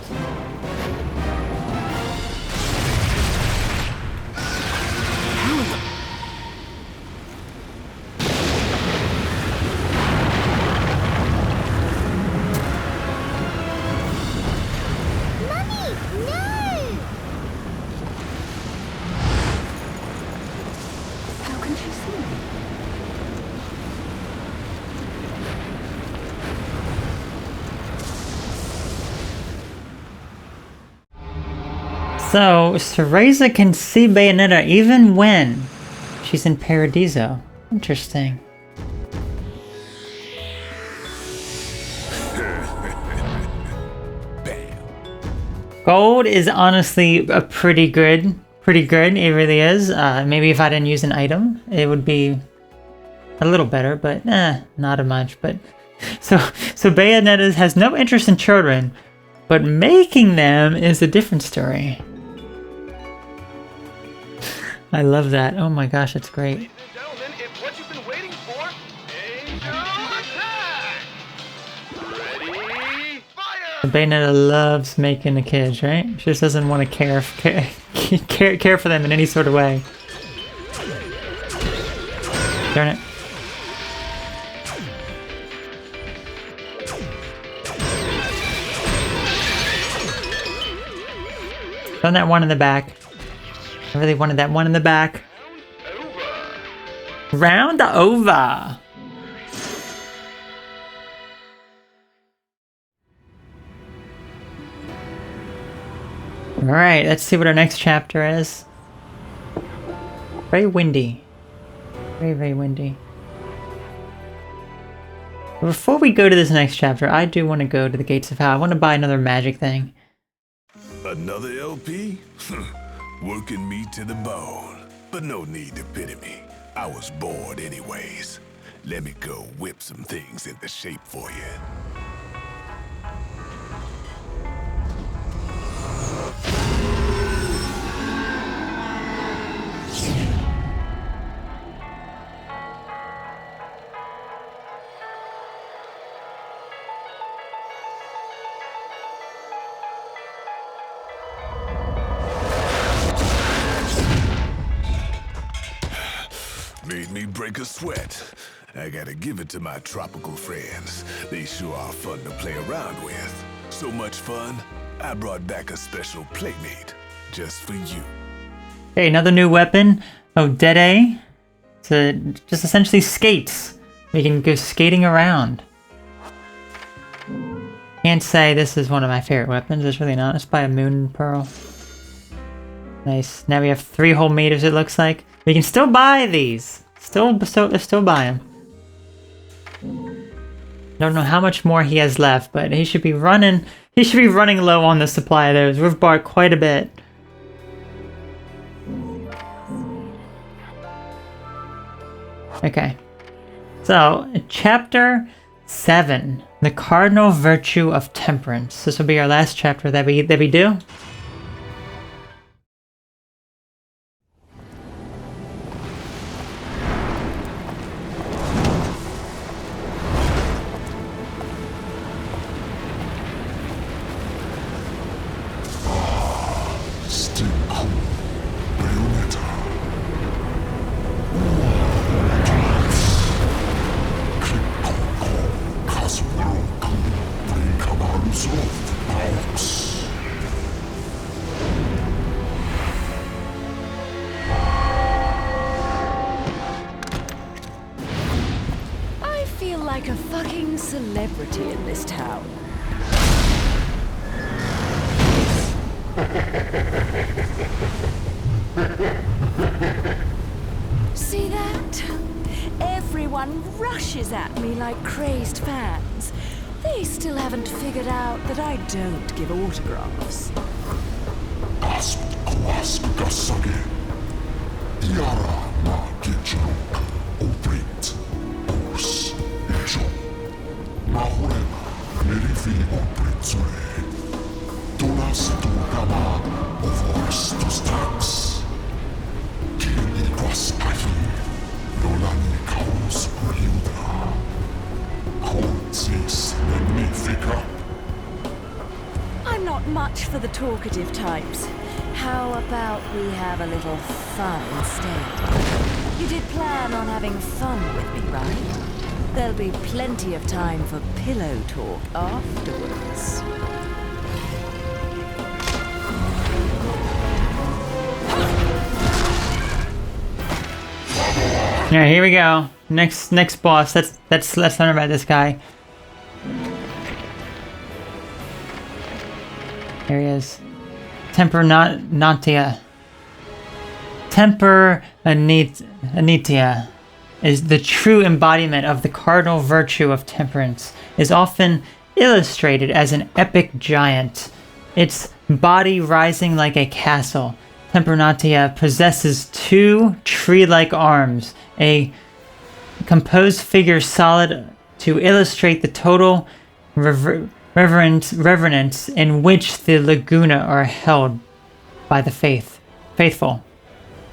Mummy, no! How can she see me? So, Cereza can see Bayonetta even when she's in Paradiso. Interesting. Gold is honestly a pretty good. It really is. Maybe if I didn't use an item, it would be a little better, but not a much. But so Bayonetta has no interest in children, but making them is a different story. I love that. Oh my gosh, it's great. Ladies and gentlemen, it's what you've been waiting for. Angel attack! Ready, fire! Bayonetta loves making the kids, right? She just doesn't want to care for them in any sort of way. Darn it. Done that one in the back. I really wanted that one in the back. Round over. Alright, let's see what our next chapter is. Very windy. Very windy. But before we go to this next chapter, I do want to go to the Gates of Hell. I want to buy another magic thing. Another LP? Working me to the bone. But no need to pity me. I was bored anyways. Let me go whip some things into shape for you. Made me break a sweat. I gotta give it to my tropical friends. They sure are fun to play around with. So much fun, I brought back a special playmate just for you. Okay, another new weapon. Oh, Dead-A. It's just essentially skates. We can go skating around. Can't say this is one of my favorite weapons. It's really not. Let's buy a moon pearl. Nice. Now we have 3 whole meters, it looks like. We can still buy these. Still by him. Don't know how much more he has left, but he should be running. He should be running low on the supply of those. We've bought quite a bit. Okay. So, chapter 7, the Cardinal Virtue of Temperance. This will be our last chapter that we do. Still cool. Bayonetta. I feel like a fucking celebrity in this town. See that? Everyone rushes at me like crazed fans. They still haven't figured out that I don't give autographs. I'm not much for the talkative types. How about we have a little fun instead? You did plan on having fun with me, right? There'll be plenty of time for pillow talk afterwards. Alright, here we go. Next boss. Let's learn about this guy. Here he is. Temperance is the true embodiment of the cardinal virtue of temperance, is often illustrated as an epic giant, its body rising like a castle. Temperance possesses two tree-like arms, a composed figure solid to illustrate the total reverence in which the Laguna are held by the faithful.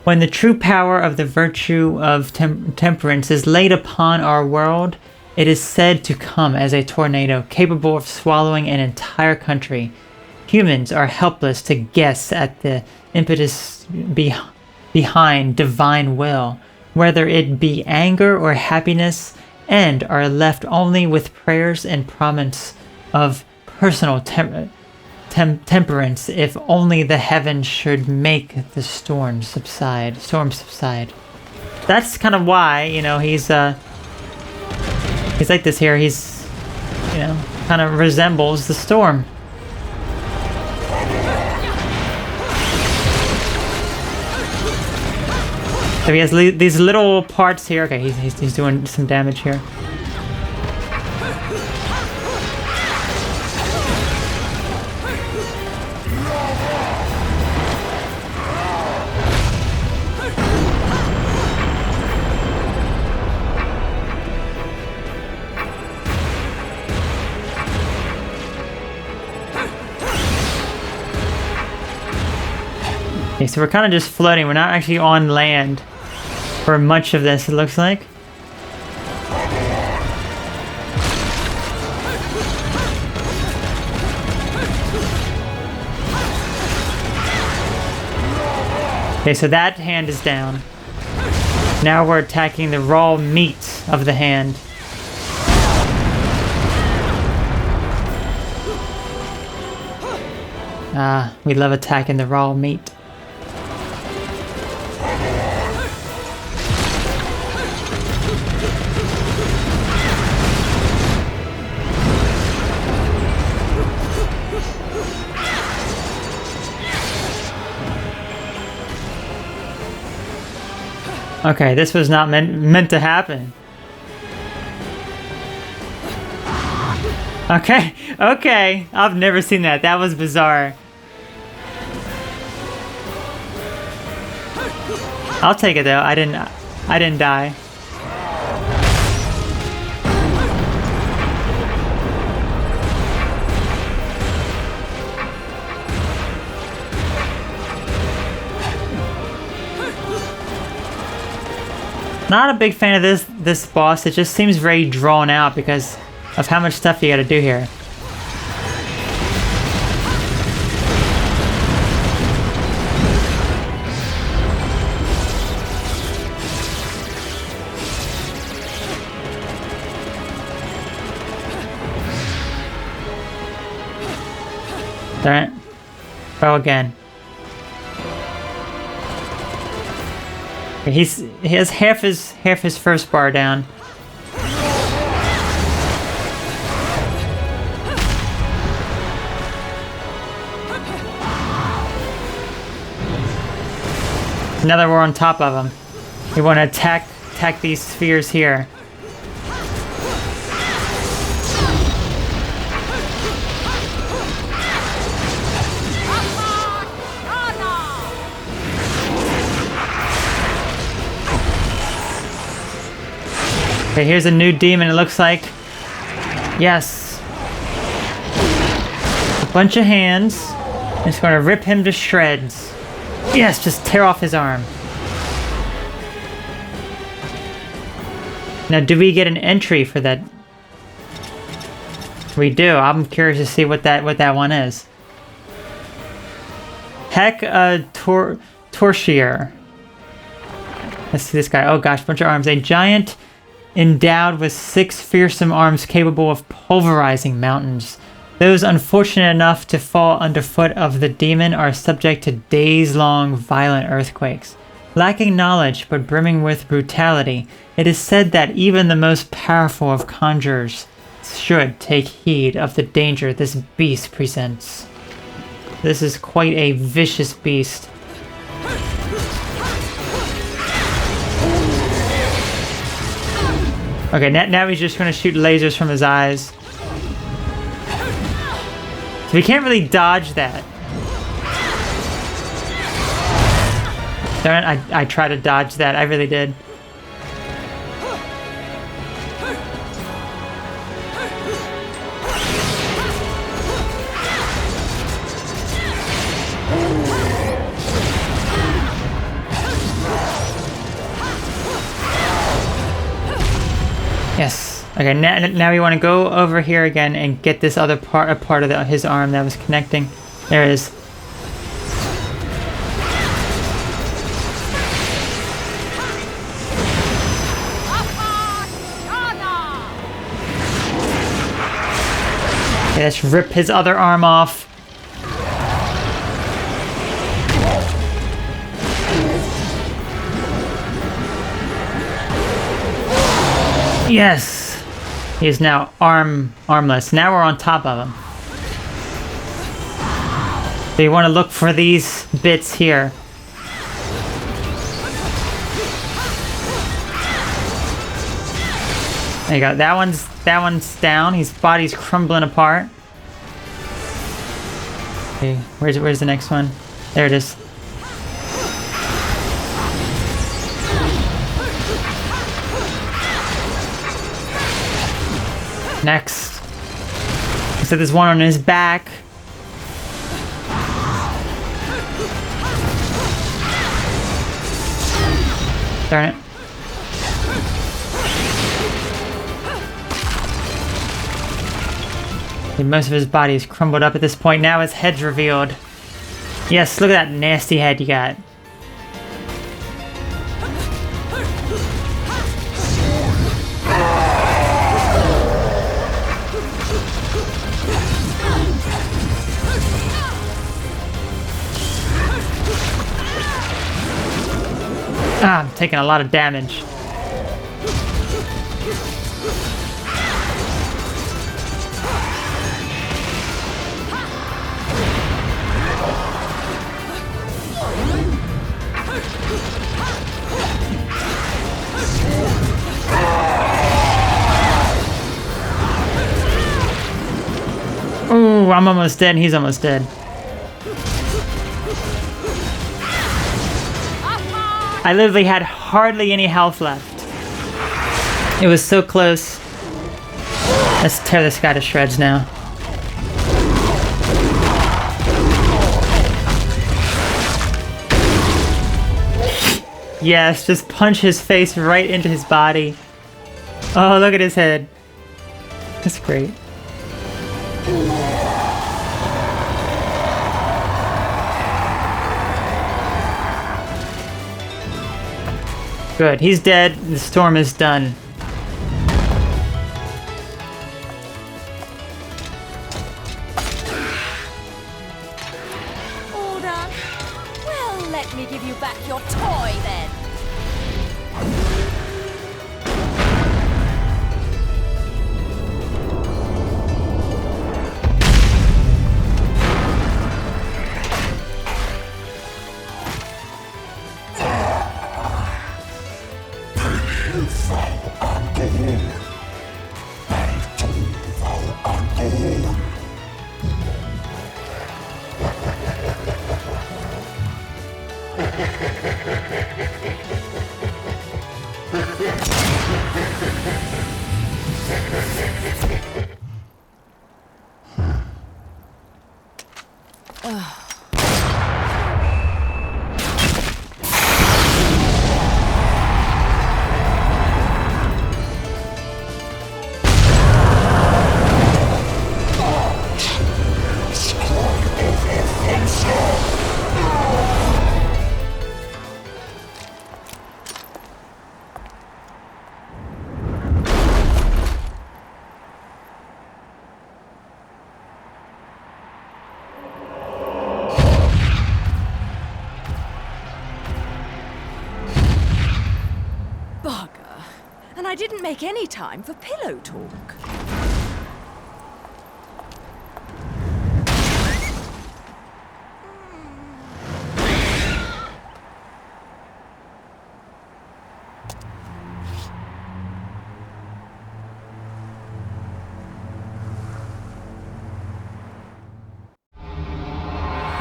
When the true power of the virtue of temperance is laid upon our world, it is said to come as a tornado capable of swallowing an entire country. Humans are helpless to guess at the impetus behind divine will, whether it be anger or happiness, and are left only with prayers and promise of personal temperance if only the heavens should make the storms subside. That's kind of why, you know, he's like this here. He's, you know, kind of resembles the storm. So he has these little parts here. Okay, he's doing some damage here. Okay, so we're kind of just floating. We're not actually on land for much of this, it looks like. Okay, so that hand is down. Now we're attacking the raw meat of the hand. Ah, we love attacking the raw meat. Okay, this was not meant to happen. Okay, okay. I've never seen that. That was bizarre. I'll take it though. I didn't die. Not a big fan of this boss. It just seems very drawn out because of how much stuff you gotta do here. Darn it. Go again. He has half his first bar down. Now that we're on top of him, we want to attack these spheres here. Okay, here's a new demon, it looks like. Yes. A bunch of hands. It's going to rip him to shreds. Yes, just tear off his arm. Now, do we get an entry for that? We do. I'm curious to see what that one is. Heck, Torchier. Let's see this guy. Oh gosh, bunch of arms. A giant endowed with 6 fearsome arms capable of pulverizing mountains. Those unfortunate enough to fall underfoot of the demon are subject to days-long violent earthquakes. Lacking knowledge but brimming with brutality, it is said that even the most powerful of conjurers should take heed of the danger this beast presents. This is quite a vicious beast. Okay, now he's just going to shoot lasers from his eyes. So we can't really dodge that. Darn it, I tried to dodge that. I really did. Yes. Okay, now we want to go over here again and get this other part of his arm that was connecting. There it is. Okay, let's rip his other arm off. Yes! He is now armless. Now we're on top of him. So you want to look for these bits here. There you go. That one's down. His body's crumbling apart. Okay, where's the next one? There it is. Next. So there's one on his back. Darn it. Okay, most of his body is crumbled up at this point. Now his head's revealed. Yes, look at that nasty head you got. Ah, I'm taking a lot of damage. I'm almost dead and he's almost dead. I literally had hardly any health left. It was so close. Let's tear this guy to shreds now. Yes, just punch his face right into his body. Oh, look at his head. That's great. Good, he's dead. The storm is done. All done? Well, let me give you back your toy then. Bugger. And I didn't make any time for pillow talk.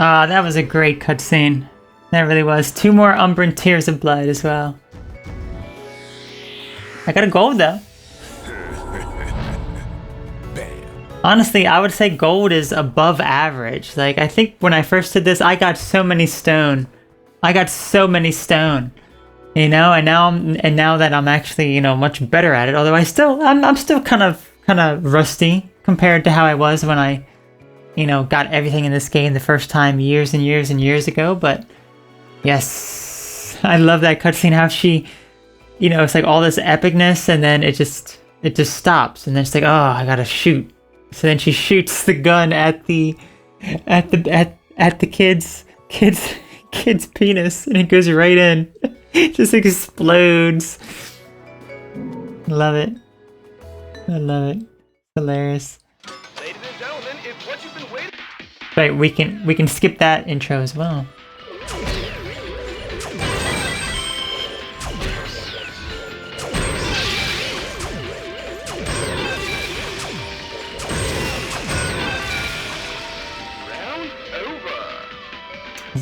Ah, that was a great cutscene. That really was. 2 more Umbran Tears of Blood as well. I got a gold though. Honestly, I would say gold is above average. Like, I think when I first did this, I got so many stone. I got so many stone. You know, and now that I'm actually, you know, much better at it. Although I'm still kind of rusty compared to how I was when I, you know, got everything in this game the first time years and years and years ago. But yes, I love that cutscene. How she, you know, it's like all this epicness, and then it just stops, and then it's like, oh, I gotta shoot. So then she shoots the gun at the kid's penis, and it goes right in. It just explodes. Love it. I love it. Hilarious. Ladies and gentlemen, it's what you've been waiting. Right, we can skip that intro as well.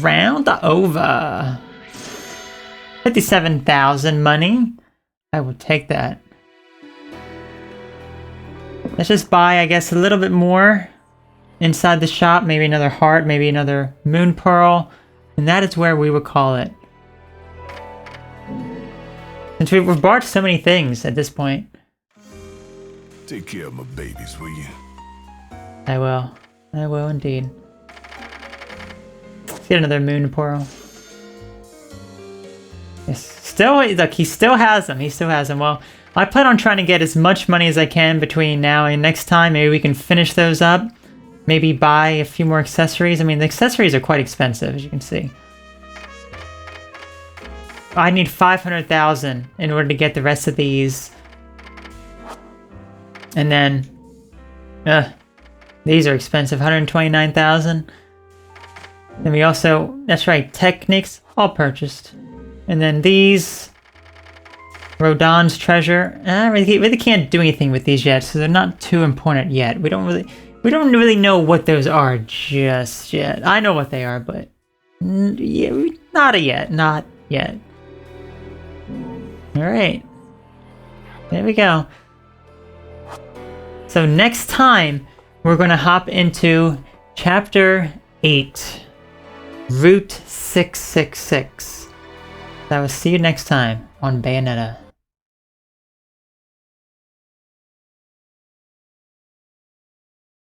Round over. 57,000 money. I will take that. Let's just buy, I guess, a little bit more inside the shop. Maybe another heart, maybe another moon pearl. And that is where we would call it. Since we've bought so many things at this point. Take care of my babies, will you? I will. I will indeed. Let's get another moon pearl. Yes. Still, look, he still has them. He still has them. Well, I plan on trying to get as much money as I can between now and next time. Maybe we can finish those up. Maybe buy a few more accessories. I mean, the accessories are quite expensive, as you can see. I need 500,000 in order to get the rest of these. And then, these are expensive, 129,000. Then we also, that's right, techniques, all purchased. And then these, Rodon's treasure. I really can't do anything with these yet, so they're not too important yet. We don't really, We don't really know what those are just yet. I know what they are, but yeah, not yet. Not yet. Alright. There we go. So next time, we're going to hop into Chapter 8. Route 666. So I will see you next time on Bayonetta.